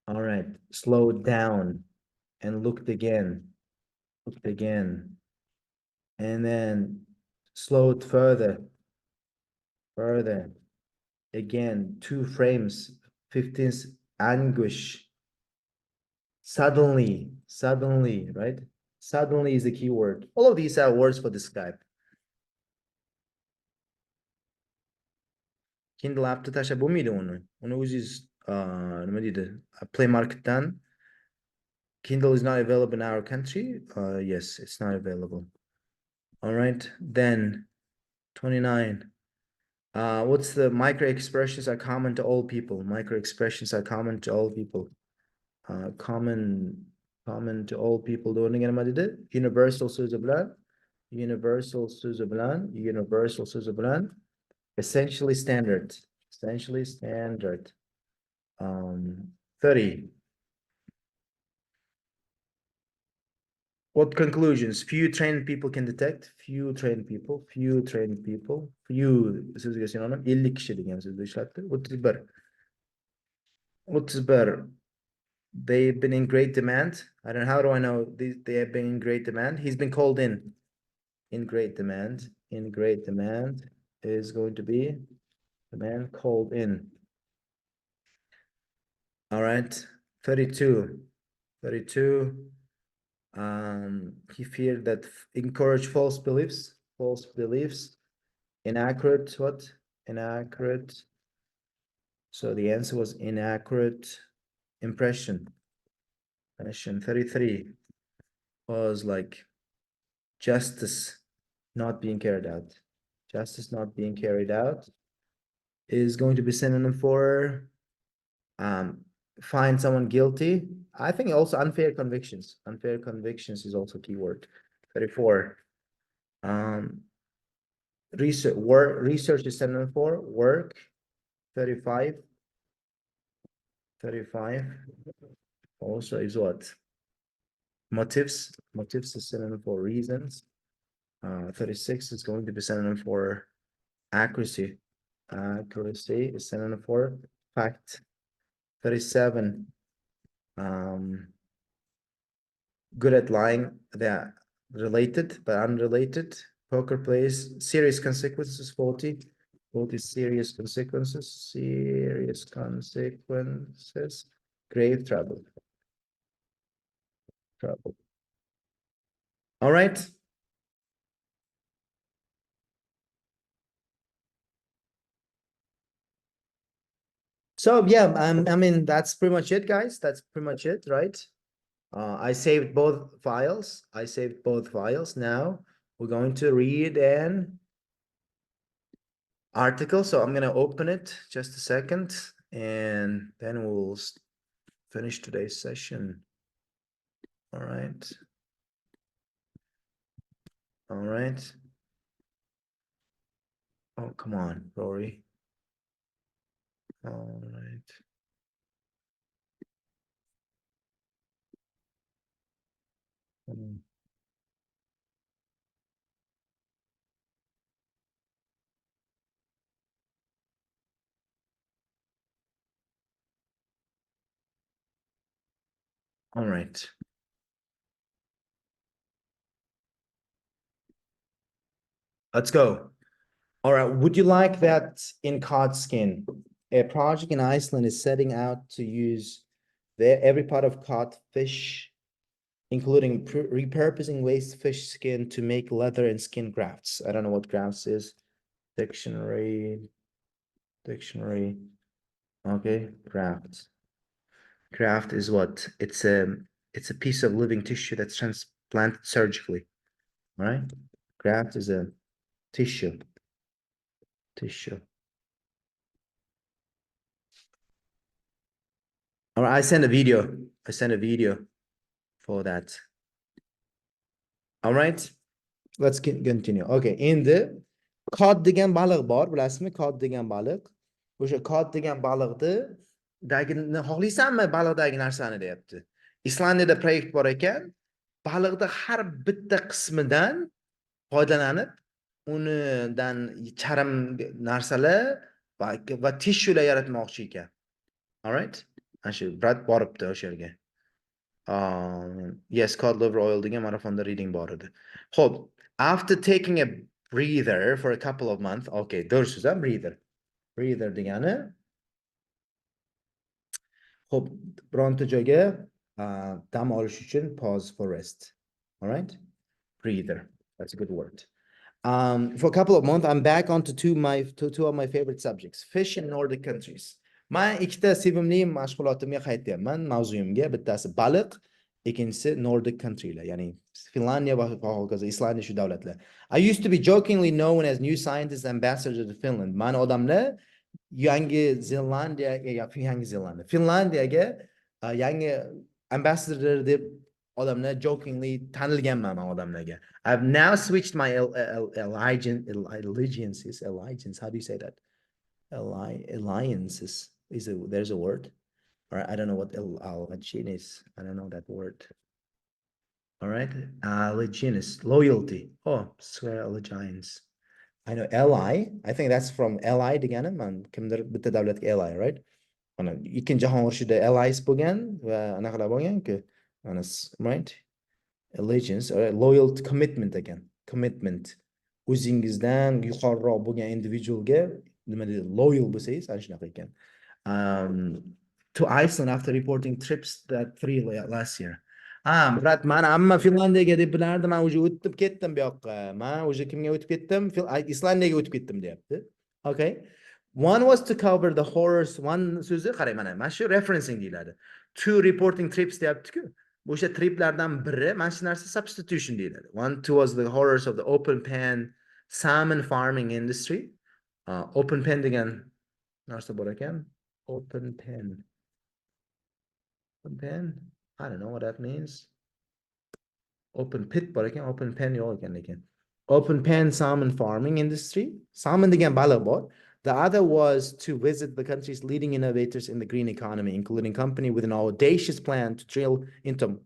Speaker 1: All right, slowed down and looked again, and then slowed further, again, 2 frames, 15th anguish, suddenly, right? Suddenly is the key word. All of these are words for describe. Kindle app'ni tashlab bo'lmaydi uni. Uni o'zingiz nima deydi? Play Marketdan. Kindle is not available in our country. Yes, it's not available. All right, then 29. What's the micro expressions are common to all people? Micro expressions are common to all people. Common to all people. The one again, I did universal Suzablan. Essentially standard. 30. What conclusions? Few trained people can detect. Few trained people. Few so'ziga synonim 50 kishi degan so'zni ishlatdi. 31. They've been in great demand. I don't know, how do I know they have been in great demand? He's been called in. In great demand is going to be the man called in. All right, 32. He feared that encourage false beliefs, inaccurate, what? Inaccurate. So the answer was inaccurate impression. 33 was like justice not being carried out. Justice not being carried out is going to be synonym for find someone guilty. I think also unfair convictions. Unfair convictions is also keyword. 34. Research is synonym for work. 35 also is what? Motives is synonym for reasons. 36 is going to be synonym for accuracy. Accuracy is synonym for fact. 37. Good at lying. They're related but unrelated. Poker plays. Serious consequences. 40. Both is serious consequences, grave trouble. All right. So yeah, I mean, that's pretty much it, guys. That's pretty much it, right? I saved both files. Now we're going to read an article. So I'm going to open it just a second, and then we'll finish today's session. All right. All right. Oh, come on, Rory. All right. All right. Let's go. All right. Would you like that in cod skin? A project in Iceland is setting out to use every part of cod fish, including repurposing waste fish skin to make leather and skin grafts. I don't know what grafts is. Dictionary. Okay, graft. Graft is what? It's a piece of living tissue that's transplanted surgically. All right. Graft is a tissue. All right, I sent a video for that. All right, let's continue. Okay, endi cod degan baliq bor, bilasizmi? Cod degan baliq. O'sha cod degan baliqni dagini xohlaysanmi baliqdagi narsani deyapti. Islandiyada proyekt bor ekan. Baliqda har bitta qismidan foydalanib, unidan charm narsalar va tissuelar yaratmoqchi ekan. All right? Ana shu Brad boribdi o'sha yerga. Yes, cod liver oil degan marafonda reading bor edi. Xo'p, after taking a breather for a couple of months, okay, dursiz a breather. Breather degani. Xo'p, bironta joyga dam olish uchun pause for rest. All right? Breather. That's a good word. For a couple of months, I'm back onto two of my favorite subjects, fish in Nordic countries. Man ikkita sevimli mashg'ulotimga qaytyapman, mavzuyimga. Bittasi baliq, ikkinchisi Nordic countrylar, ya'ni Finlandiya va hokazo, Islandiya shu davlatlar. I used to be jokingly known as new scientist ambassador to Finland. Man odamlar Finlandiyaga yangi ambassador deb odamlar jokingly tanilganman man odamlarga. I've now switched my allegiances. How do you say that? Alliances. There's a word. All right. I don't know what allegiance is. I don't know that word. All right. Allegiance. Loyalty. Oh, swear allegiance. I know ally. I think that's from ally degani. Man kimdir bitta davlatga ally, right? Mana ikkinchi jahon urushida allies bo'lgan va anaqalar bo'lgan-ku. Right? Allegiance or loyal commitment again. Commitment. O'zingizdan yuqoriroq bo'lgan individualga nima deydi? Loyal bo'lsangiz, ana shunaqa ekan. To Iceland after reporting trips that 3 last year. Brat, man amma Finlandiyaga deb bilardim, man o'zi o'tib ketdim bu yoqqa. Man o'zi kimga o'tib ketdim? Islandiyaga o'tib ketdim deyapti. Okay. One was to cover the horrors. One so'zi qarang mana shu referencing deyiladi. Two reporting trips deyapti-ku. O'sha triplardan biri mana shu narsa substitution deyiladi. Two was the horrors of the open pen salmon farming industry. Open pen degan narsa bor ekan. Open pen. I don't know what that means. Open pit bor ekan, open pen yo'q ekan lekin. Open pen salmon farming industry. Salmon degan baliq bor. The other was to visit the country's leading innovators in the green economy, including company with an audacious plan to drill into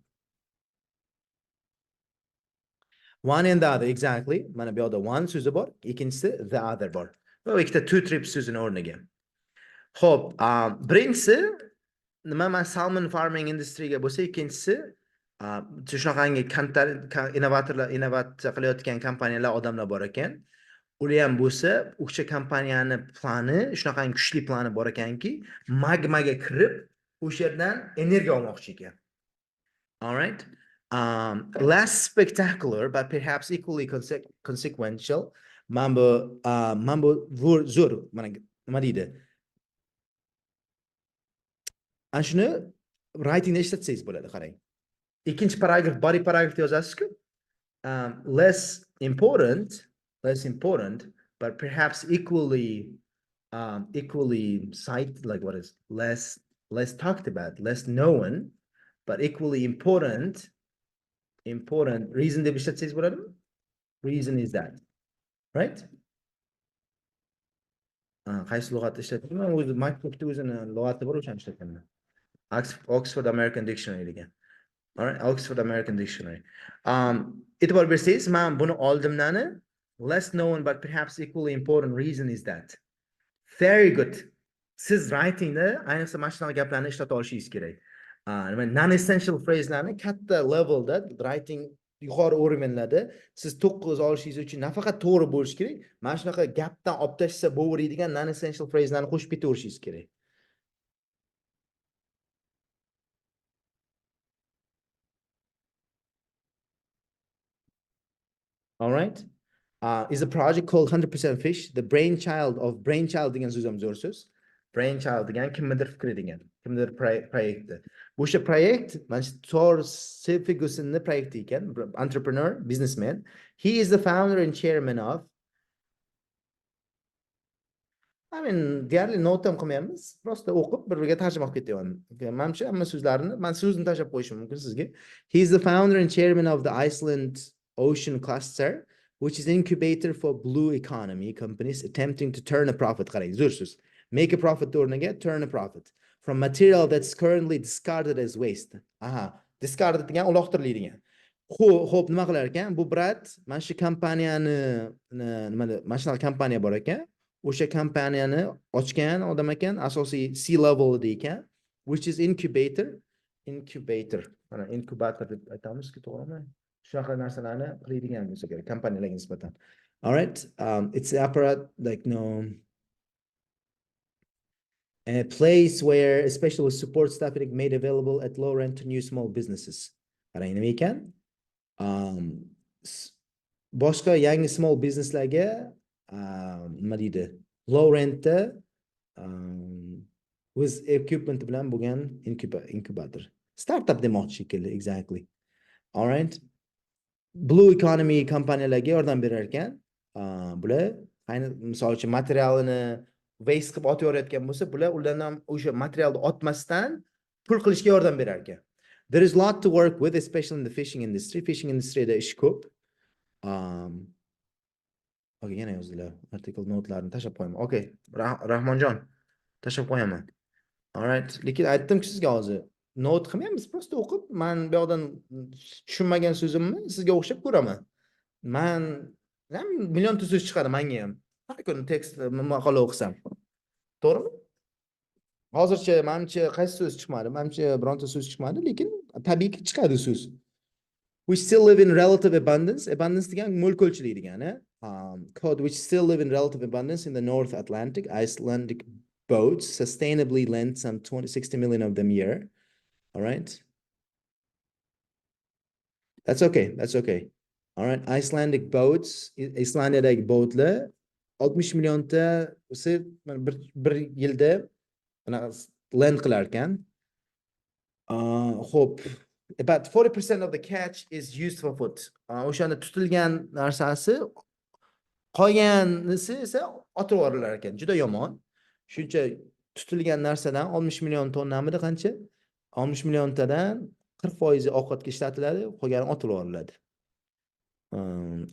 Speaker 1: one and the other, exactly. Mana bu yoqda one so'zi bor, ikkinchisi the other bor. Va ikkita two trips so'zini o'rniga. Xo'p, birinchisi nima man salmon farming industryga bo'lsa, ikkinchisi shunaqangi innovatsiya qilayotgan kompaniyalar, odamlar bor ekan. ular ham bo'lsa, o'sha kompaniyani plani, shunaqangi kuchli plani bor ekanki, magmaga kirib, o'sha yerdan energiya olmoqchi ekan. All right. Less spectacular, but perhaps equally consequential. Mambo zo'r, mana nima deydi? Ana shuni writingda ishlatsangiz bo'ladi, qarang. Ikkinchi paragraf, body paragrafda yozasiz-ku. Less important, but perhaps equally like what is less talked about, less known, but equally important reason deb ishlatsangiz bo'ladimi? Reason is that, right? Qaysi lug'atda ishlatyapman? O'zi maktubda o'zini lug'ati bor, o'shani ishlatganman. Oxford American Dictionary degan. All right, Oxford American Dictionary. E'tibor bersangiz, men buni oldimdani less known but perhaps equally important reason is that. Very good. Siz writingda ayniqsa mana shunaqa gaplarni ishlata olishingiz kerak. Non-essential phraselarni katta levelda writing yuqori o'rinlarda siz 9 olishingiz uchun nafaqat to'g'ri bo'lishi kerak, mana shunaqa gapdan olib tashlasa bo'veradigan non-essential phraselarni qo'shib ketaverishingiz kerak. All right. Is a project called 100% Fish, the brainchild degan so'z ham zo'r so'z. Brainchild degan kimnidir fikri degan, kimnidir proyekti. O'sha proyekt, mana Thor Fergusonning proyekti ekan, entrepreneur, businessman. He is the founder and chairman of deyarli note ham qilmayapmiz. Prosta o'qib, bir-biriga tarjima qilib ketyapman. Menimcha hamma so'zlarni, men so'zni tashlab qo'yishim mumkin sizga. He is the founder and chairman of the Iceland Ocean Cluster, which is incubator for blue economy companies attempting to turn a profit. Qarang, zo'r so'z. Make a profit o'rniga turn a profit from material that's currently discarded as waste. Discarded degan uloqtiriladi degan. Xo'p, nima qilar ekan? Bu brat mana shu kompaniyani mana shunaqa kompaniya bor ekan. O'sha kompaniyani ochgan odam ekan, asosiy C-levelda ekan, which is incubator. Mana incubator deb aytamizki, to'g'rimi? Shunaqa narsalarni qiladigan bo'lsa kerak kompaniyalarga nisbatan. All right. It's the apparat like a place where especially with support staff is made available at low rent to new small businesses. Qarang nima ekan? Boshqa yangi small businesslarga nima deydi? Low rentda with equipment bilan bo'lgan incubator. Startup demoqchi shekilli, exactly. All right. Blue economy kompaniyalarga yordam berar ekan. Bular ayni misol uchun materialini waste qilib otayotgan bo'lsa, bular ulardan o'sha materialni otmasdan pul qilishga yordam berar ekan. There is a lot to work with, especially in the fishing industry. Fishing industryda ish ko'p. Okay, yana yozdilar. Article notlarni tashlab qo'yaman. Okay, Rahmonjon, tashlab qo'yaman. All right. Lekin aytdim-ku sizga hozir. Note qilmaymiz, prosta o'qib, men bu yoqdan tushunmagan so'zimni sizga o'xshab ko'raman. Men ham millionta so'z chiqadi menga ham. Har kuni tekst maqola o'qisam. To'g'rimi? Hozircha menimcha qaysi so'z chiqmadi? Menimcha bironta so'z chiqmadi, lekin tabiiyki chiqadi so'z. We still live in relative abundance. Abundance degan mo'l ko'lchilik degani. Which still live in relative abundance in the North Atlantic. Icelandic boats sustainably lend some 60 million of them a year. All right. That's okay. All right. Icelandic boats, Islandiyadagi boatlar 60 millionta bir yilda lend qilar ekan. Xo'p, about 40% of the catch is used for food. O'shanda tutilgan narsasi, qolganisi esa otib yuborilar ekan. Juda yomon. Shuncha tutilgan narsadan 60 million tonnamida qancha? 60 milliontadan 40% ovqatga ishlatiladi, qolgani otib yuboriladi.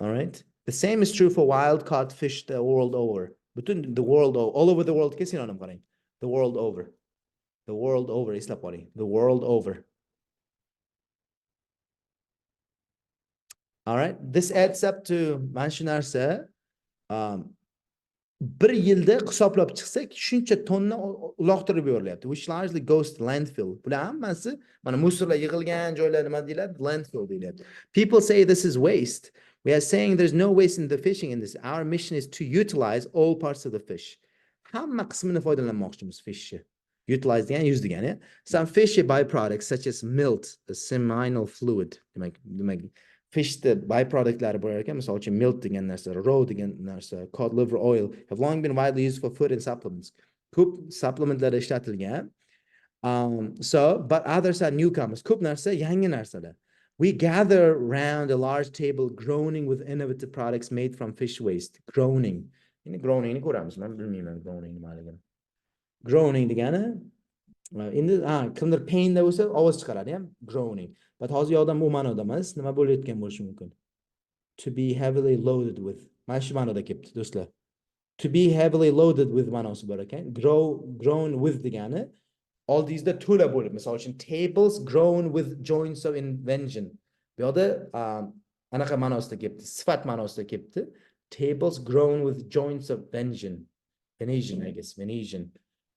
Speaker 1: All right. The same is true for wild caught fish the world over. Butun the world over, all over the world ga sinonim qarang. The world over. The world over eslab qoling. The world over. All right. This adds up to mana shu narsa bir yilda hisoblab chiqsak shuncha tonna uloqtirib yuborilyapti, which largely goes to landfill. Bular hammasi mana musorlar yig'ilgan joylar nima deyiladi? Landfill deyilyapti. People say this is waste, We are saying there's no waste in the fishing industry. Our mission is to utilize all parts of the fish. Hamma qismini foydalanmoqchimiz fishni. Utilize degani use degani. Some fishy byproducts such as milt, a seminal fluid. Demak, fishni byproductlari bo'lar ekan. Misol uchun milt degan narsa, roe degan narsa, cod liver oil have long been widely used for food and supplements. Ko'p supplementlarda ishlatilgan. But others are newcomers. Ko'p narsa yangi narsalar. We gather around a large table groaning with innovative products made from fish waste. Groaning. Groaningni ko'ramiz. Men bilmayman groaning nimaligini. Groaning degani endi kimdir painda bo'lsa ovoz chiqaradi ham groaning. But hozir yoqda bu ma'noda emas, nima bo'layotgan bo'lishi mumkin? To be heavily loaded with. Mana shu ma'noda kelibdi do'stlar. To be heavily loaded with ma'nosi bor ekan. Grown with degani oldingizda to'la bo'lib, misol uchun tables grown with joints of invention. Bu yoqda anaqa ma'nosida kelibdi, sifat ma'nosida kelibdi. Tables grown with joints of Venetian, I guess. Venetian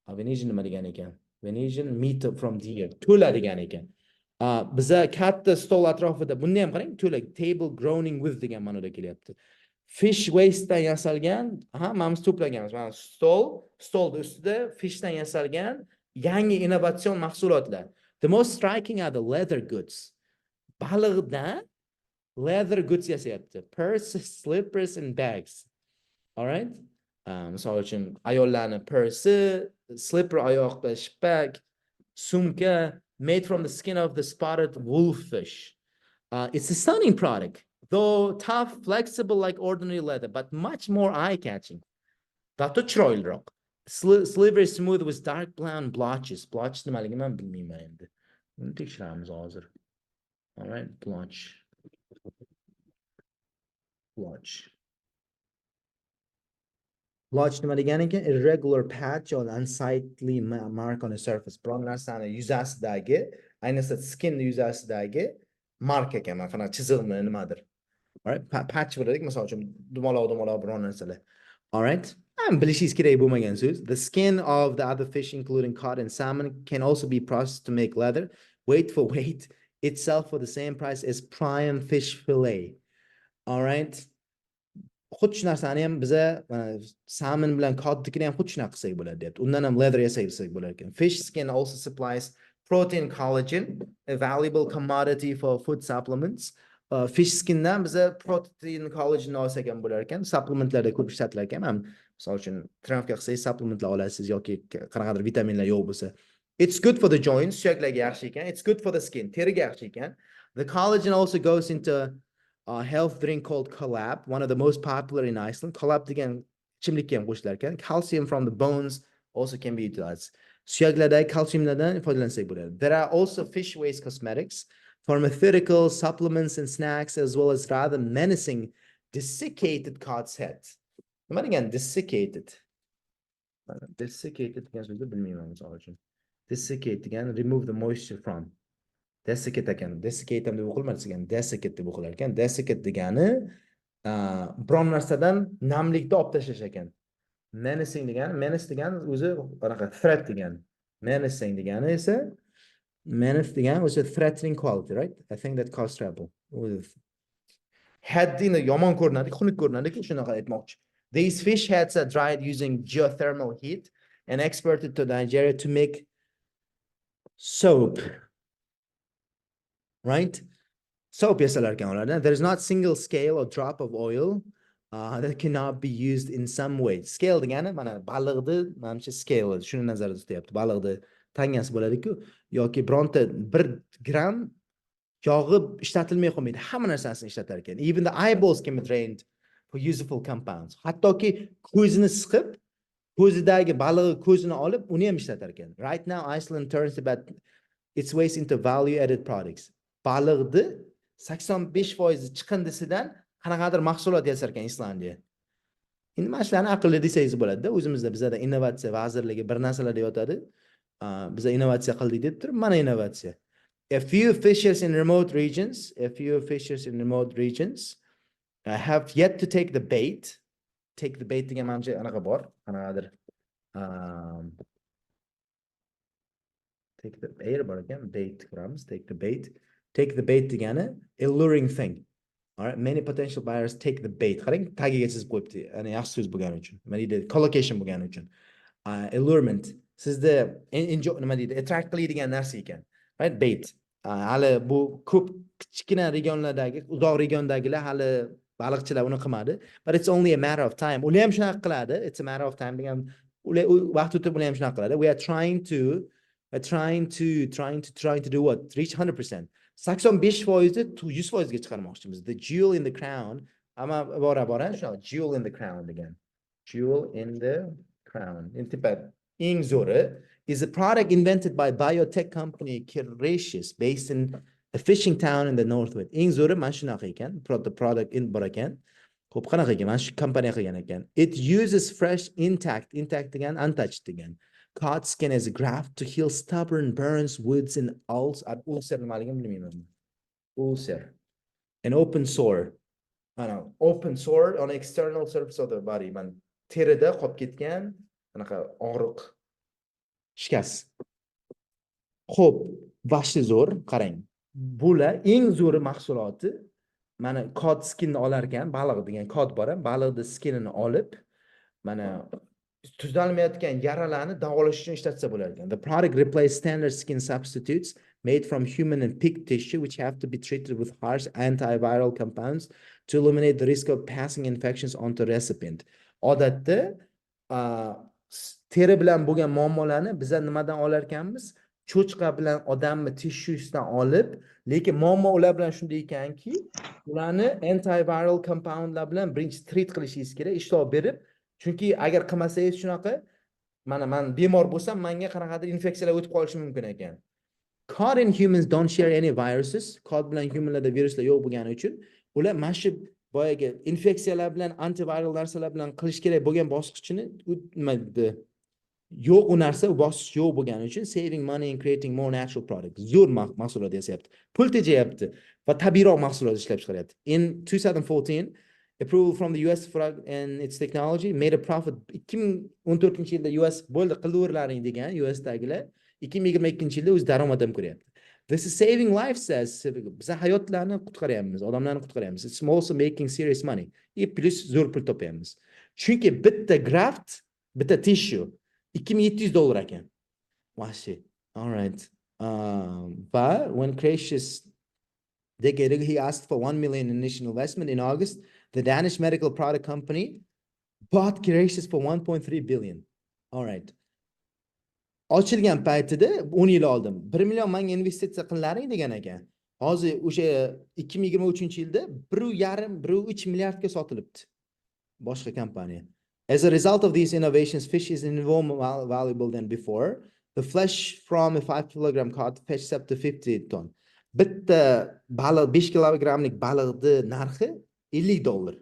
Speaker 1: nima degan ekan? Venetian meat from deer. To'la degan ekan. Biza katta stol atrofida buni ham qarang, to'la table growing with degan ma'noda kelyapti. Fish waste dan yasalgan, hammamiz to'plaganmiz. Mana stolning ustida fishdan yasalgan yangi innovatsion mahsulotlar. The most striking are the leather goods. Baliqdan leather goods yasayapti. Purses, slippers and bags. All right? Misol uchun ayollarning purse, slipper oyoqda shippak, sumka made from the skin of the spotted wolffish. It's a stunning product, though tough, flexible like ordinary leather, but much more eye-catching. Hatto chiroyliroq. Slippery smooth with dark brown blotches. Blotches nimaligini men bilmayman endi. Buni tekshiramiz hozir. All right, blotch. Blotch nima degani ekan? Irregular patch or unsightly mark on a surface. Biron narsani yuzasidagi, ayniqsa skin yuzasidagi mark ekan, mana qanaqa chiziqmi nimadir. All right, patch bo'ladik, misol uchun dumaloq biron narsalar. All right. Bilishingiz kerak bo'lmagan so'z. The skin of the other fish including cod and salmon can also be processed to make leather. Weight for weight itself for the same price as prime fish fillet. All right. Xuddi shu narsani ham biza salmon bilan codnikini ham xuddi shunaqa qilsak bo'ladi deyapti. Undan ham leather yasasak bo'lar ekan. Fish skin also supplies protein collagen, a valuable commodity for food supplements. Fish skindan biza protein collagen olsak ham bo'lar ekan. Supplementlarda ko'p ishlatilar ekan. Ham misol uchun travka qilsangiz supplementlar olasiz yoki qanaqadir vitaminlar yo'q bo'lsa. It's good for the joints, suyaklarga yaxshi ekan. It's good for the skin, teriga yaxshi ekan. The collagen also goes into a health drink called Collab, one of the most popular in Iceland. Collab degan ichimlikka ham qo'shilar ekan. Calcium from the bones also can be utilized. Suyaklardagi kalsiumlardan foydalansak bo'ladi. There are also fish waste cosmetics, pharmaceutical supplements and snacks, as well as rather menacing desiccated cod's head. Nima degan desiccated? Desiccated degan so'zni bilmayman misol uchun. Desiccate degan remove the moisture from. Desiccate ekan. Desiccate ham deb o'qilmas ekan. Desiccate deb o'qilar ekan. Desiccate degani biron narsadan namlikni olib tashlash ekan. Menacing degani, menace degani o'zi qanaqa threat degani. Menacing degani esa menace degani o'zi threatening quality, right? I think that cause trouble. Headini yomon ko'rinadi, xunuk ko'rinadi-ku, shunaqa aytmoqchi. These fish heads are dried using geothermal heat and exported to Nigeria to make soap. Right? Soap yasalar ekan ulardan. There is not single scale or drop of oil that cannot be used in some way. Scale degani mana baliqni, menimcha scale shuni nazarda tutyapti. Baliqni tangasi bo'ladi-ku, yoki bironta 1 gram yog'i ishlatilmay qolmaydi. Hamma narsasini ishlatar ekan. Even the eyeballs can be drained for useful compounds. Hattoki ko'zini siqib, ko'zidagi balig'i ko'zini olib, uni ham ishlatar ekan. Right now Iceland turns about its waste into value added products. Baliqni 85% chiqindisidan qanaqadir mahsulot yasar ekan Islandiya. Endi mana shularni aqlli desangiz bo'ladi-da, o'zimizda bizada innovatsiya vazirligi bir narsalarda yotadi. Biz innovatsiya qildik deb turib, mana innovatsiya. A few fishers in remote regions have yet to take the bait. Take the bait degan menimcha anaqa bor, qanaqadir take the bait bor ekan, bait ko'ramiz, take the bait degani alluring thing. All right, many potential buyers take the bait. Qarang, tagiga chizib qo'yibdi. Ana yaxshi so'z bo'lgani uchun. Nima deydi? Collocation bo'lgani uchun. Allurement. Sizda nima deydi? Attract qiladigan narsa ekan. Right? Bait. Hali bu ko'p kichkina regionlardagi, uzoq regiondagilar hali baliqchilar uni qilmadi. But it's only a matter of time. Ular ham shunaqa qiladi. It's a matter of time degan vaqt o'tib ular ham shunaqa qiladi. We are trying to do what? Reach 100%. 85%ni 100%ga chiqarmoqchimiz. The jewel in the crown. Ama bora shu jewel in the crown degan. Jewel in the crown. Intipat eng zo'ri is a product invented by biotech company Kirratius based in a fishing town in the northwest. Eng zo'ri mana shunaqa ekan. The product in bor ekan. Xo'p, qanaqa ekan? Mana shu kompaniya qilgan ekan. It uses fresh intact degan untouched degan. Cod skin as a graft to heal stubborn burns, woods and ulcer nimaligini bilmayman. Ulcer. An open sore. Open sore on external surface of the body. Man terida qolib ketgan anaqa og'riq, shikast. Xo'p, vashli zo'r, qarang. Bular eng zo'ri mahsuloti. Mana cod skinni olar ekan, baliq degan cod bor, baliqning skinini olib, mana tuzalmayotgan yaralarni davolash uchun ishlatsa bo'lar ekan. The product replaces standard skin substitutes made from human and pig tissue which have to be treated with harsh antiviral compounds to eliminate the risk of passing infections onto recipient. Odatda teri bilan bo'lgan muammolarni biz nimadan olar ekanmiz? Cho'chqa bilan odamni tissuesidan olib, lekin muammo ular bilan shunday ekanki, ularni antiviral compoundlar bilan birinchi treat qilishingiz kerak, ishlov berib. Chunki agar qilmasangiz shunaqa, mana men bemor bo'lsam, menga qanaqadir infeksiyalar o'tib qolishi mumkin ekan. Cod and humans don't share any viruses. Cod bilan humanlarda viruslar yo'q bo'lgani uchun, ular mana shu boyagi infeksiyalar bilan antiviral narsalar bilan qilish kerak bo'lgan bosqichini nima deydi? Yo'q u narsa, bosqich yo'q bo'lgani uchun saving money and creating more natural products. Zo'r mahsulot yasayapti. Pul tejayapti va tabiiyroq mahsulot ishlab chiqaryapti. In 2014, approval from the US Drug and its technology made a profit. 2014-yilda US bo'ldi qilaverlaring degan US dagilar 2022-yilda o'z daromadini ko'ryapti. This is saving lives, says biz hayotlarni qutqaryapmiz, odamlarni qutqaryapmiz. It's also making serious money. Plus zo'r pul topyapmiz. Chunki bitta graft, bitta tissue $2,700 ekan. Vashi. All right. But when Cratius he asked for 1 million initial investment in August, the Danish medical product company bought Cratius for 1.3 billion. All right. Ochilgan paytida 10 yil oldin 1 million manga investitsiya qilaring degan ekan. Hozir o'sha 2023-yilda 1.5-1.3 milliardga sotilibdi. Boshqa kompaniya. As a result of these innovations, fish is even more valuable than before. The flesh from a 5 kilogram cod fetches up to 50 ton. Bitta baliq 5 kilogramlik baliqni narxi $50.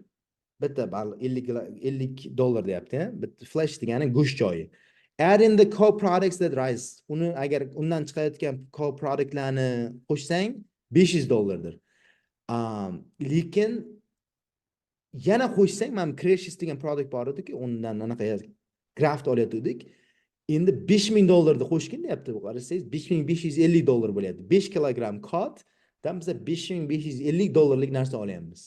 Speaker 1: Bitta baliq $50 deyapti, bitta flesh degani go'sht joyi. Add in the co-products that rise. Uni agar undan chiqayotgan co-productlarni qo'shsang $500. Lekin yana qo'shsang, men Cratius degan product bor edi-ku, undan anaqa graft olayotgandik. Endi $5,000 da qo'shgin deyapti. Bu qarasangiz $5,550 bo'lyapti. 5 kilogram cod dan biz $5,550 narsa olyapmiz.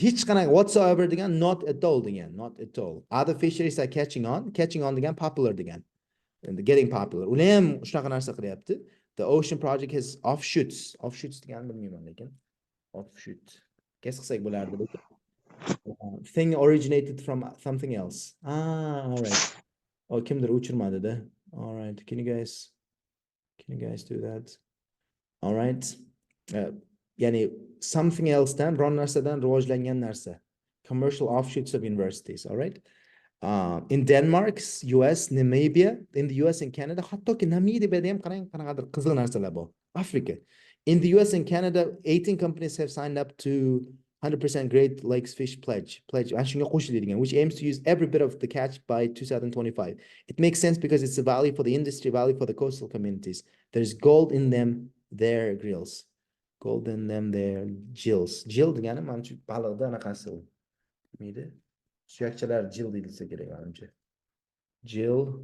Speaker 1: Hech qanaqa whatsoever degan not at all degan, not at all. Other fisheries are catching on degan popular degan. And getting popular. Ular ham shunaqa narsa qilyapti. The Ocean Project has offshoots degan bilmayman lekin. Offshoot. Guess qilsak bo'lardi lekin. Thing originated from something else. All right. Oh, kimdir o'chirmadi-da. All right. Can you guys do that? All right. Ya'ni something else dan, biron narsadan rivojlangan narsa. Commercial offshoots of universities, all right? In Denmark, US, Namibia, in the US and Canada, hattoki Namibiyada ham qarang qanaqadir qizil narsalar bor. Africa. In the US and Canada, 18 companies have signed up to 100% Great Lakes Fish Pledge, which aims to use every bit of the catch by 2025. It makes sense because it's a value for the industry, value for the coastal communities. There's gold in them, their grills. Gold in them, their gills. Jill degani mana shu baliqda anaqasi u. Nima suyakchalar jill deyilsa kerak menimcha. Jill.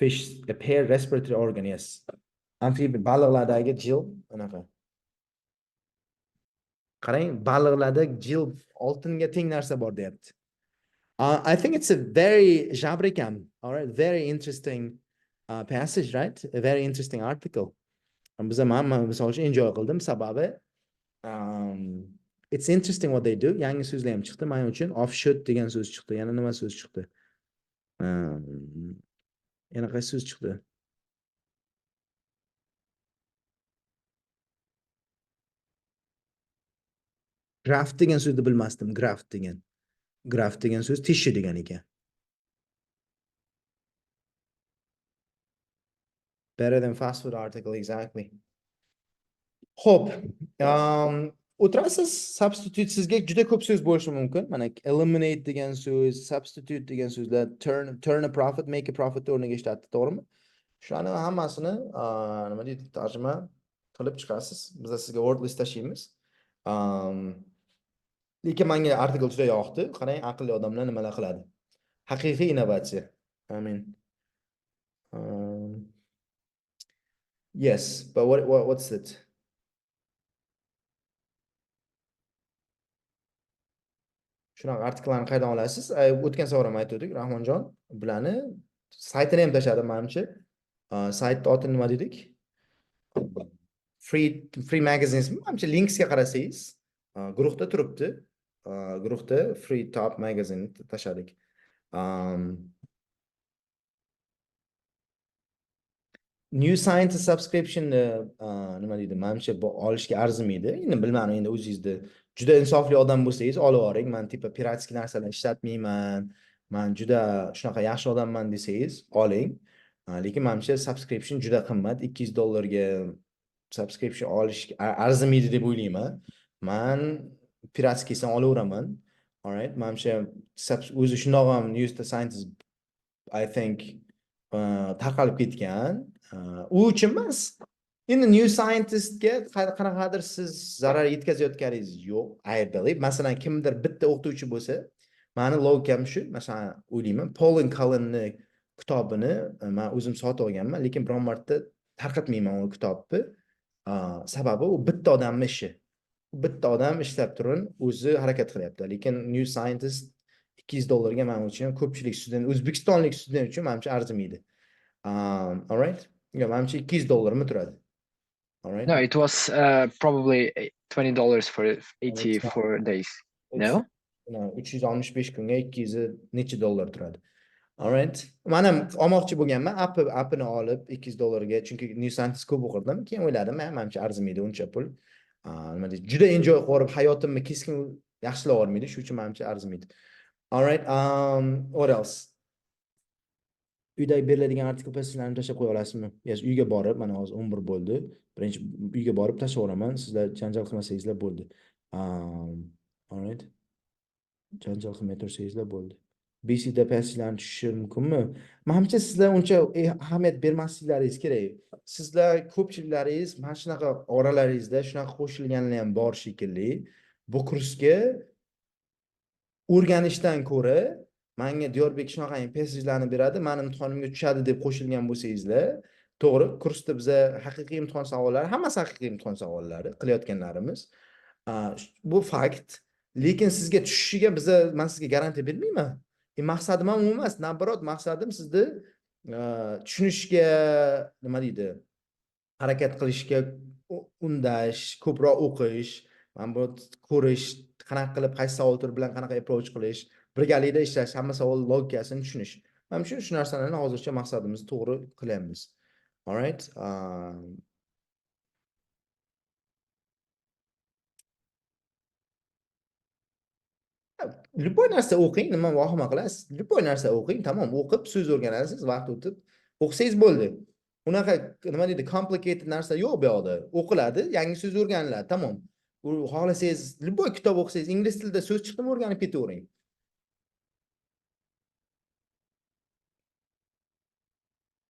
Speaker 1: Fish, a pair respiratory organ, yes. Amfibi baliqlardagi jil anaqa. Qarang, baliqlarda jil oltinga teng narsa bor deyapti. I think it's a very jabrikam, all right, very interesting passage, right? A very interesting article. Biza man misol uchun enjoy qildim sababi it's interesting what they do. Yangi so'zlar ham chiqdi men uchun. Offshoot degan so'z chiqdi. Yana nima so'z chiqdi? Yana qaysi so'z chiqdi? Graft degan so'zni bilmasdim. Graft degan so'z tissue degan ekan. Better than fast food article, exactly. Xo'p, o'tirasiz, substitute sizga juda ko'p so'z bo'lishi mumkin. Mana eliminate degan so'z, substitute degan so'zlar, turn a profit, make a profit o'rniga ishlatdi, to'g'rimi? Shularni hammasini nima deydi, tarjima qilib chiqasiz. Biz sizga word list tashlaymiz. Lekin menga artikel juda yoqdi. Qarang, aqlli odamlar nimalar qiladi. Haqiqiy innovatsiya. I mean, yes, but what's it? Shunaqa artikellarni qayerdan olasiz? O'tgan savol ham aytdik, Rahmonjon. Bularni saytini ham tashladim menimcha. Saytni otini nima dedik? Free magazines. Menimcha linksga qarasangiz, guruhda turibdi. Guruhda free top magazine tashladik. New Scientist subscription nima deydi? Menimcha bu olishga arzimaydi. Endi bilmadim, endi o'zingizda juda insofli odam bo'lsangiz olib oling. Men tipa piratskiy narsalarni ishlatmayman. Men juda shunaqa yaxshi odamman desangiz oling. Lekin menimcha subscription juda qimmat. $200 subscription olish arzimaydi deb o'ylayman. Men piratskiysan olaveraman. All right. Menimcha o'zi shundoq ham New Scientist I think tarqalib ketgan. U uchun emas. Endi New Scientistga qanaqadir siz zarar yetkazayotganingiz yo'q. I believe. Masalan, kimdir bitta o'qituvchi bo'lsa, meni logikam shu. Masalan, o'ylayman, Pauline Cullenni kitobini men o'zim sotib olganman, lekin biron marta tarqatmayman u kitobni. Sababi u bitta odamning ishi. Bitta odam ishlab turib, o'zi harakat qilyapti. Lekin New Scientist $200 ga men uchun ko'pchilik student, o'zbekistonlik student uchun menimcha arzimaydi. All right? Yeah, menimcha $200 mi turadi? All right?
Speaker 2: No, it was probably $20 for 84 days. No?
Speaker 1: No, 365 kunga 200 necha dollar turadi. All right? Men ham olmoqchi bo'lganman, appini olib $200 ga, chunki New Scientist ko'p o'qirdim. Keyin o'yladim, menimcha arzimaydi uncha pul. Nima deydi? Juda enjoy qilib hayotimni keskin yaxshilab olmaydi, shuning uchun menimcha arzimaydi. All right? What else? Uydagi beriladigan artikel passajlarni tashlab qo'ya olasizmi? Yes, uyga borib, mana hozir 11 bo'ldi. Birinchi uyga borib tashlab olaman. Sizlar janjal qilmasangizlar bo'ldi. All right. Janjal qilmay tursangizlar bo'ldi. BC'da passajlarni tushish mumkinmi? Menimcha sizlar uncha ahamiyat bermasliklaringiz kerak. Sizlar ko'pchiliklaringiz mana shunaqa oralaringizda shunaqa qo'shilganlar ham bor shekilli. Bu kursga o'rganishdan ko'ra menga Diyorbek shunaqa passajlarni beradi, meni imtihonimga tushadi deb qo'shilgan bo'lsangizlar, to'g'ri, kursda biza haqiqiy imtihon savollari, hammasi haqiqiy imtihon savollari qilayotganlarimiz. Bu fakt. Lekin sizga tushishiga men sizga garantiya bermayman. Maqsadim ham u emas, nabarot maqsadim sizni tushunishga, nima deydi, harakat qilishga undash, ko'proq o'qish, men bu ko'rish, qanaqa qilib qaysi savol turi bilan qanaqa approach qilish, birgalikda ishlash, hamma savol logikasini tushunish. Mana shu narsalarni hozircha maqsadimizni to'g'ri qilyapmiz. All right? Любой narsa o'qing, nima vahima qilasiz? Любой narsa o'qing, tamom, o'qib so'z o'rganasiz, vaqt o'tib o'qisangiz bo'ldi. Unaqa nima deydi, complicated narsa yo'q bu yoqda. O'qiladi, yangi so'z o'rganiladi, tamom. Xohlasangiz, любой kitob o'qisangiz, ingliz tilida so'z chiqdimi o'rganib ketavering.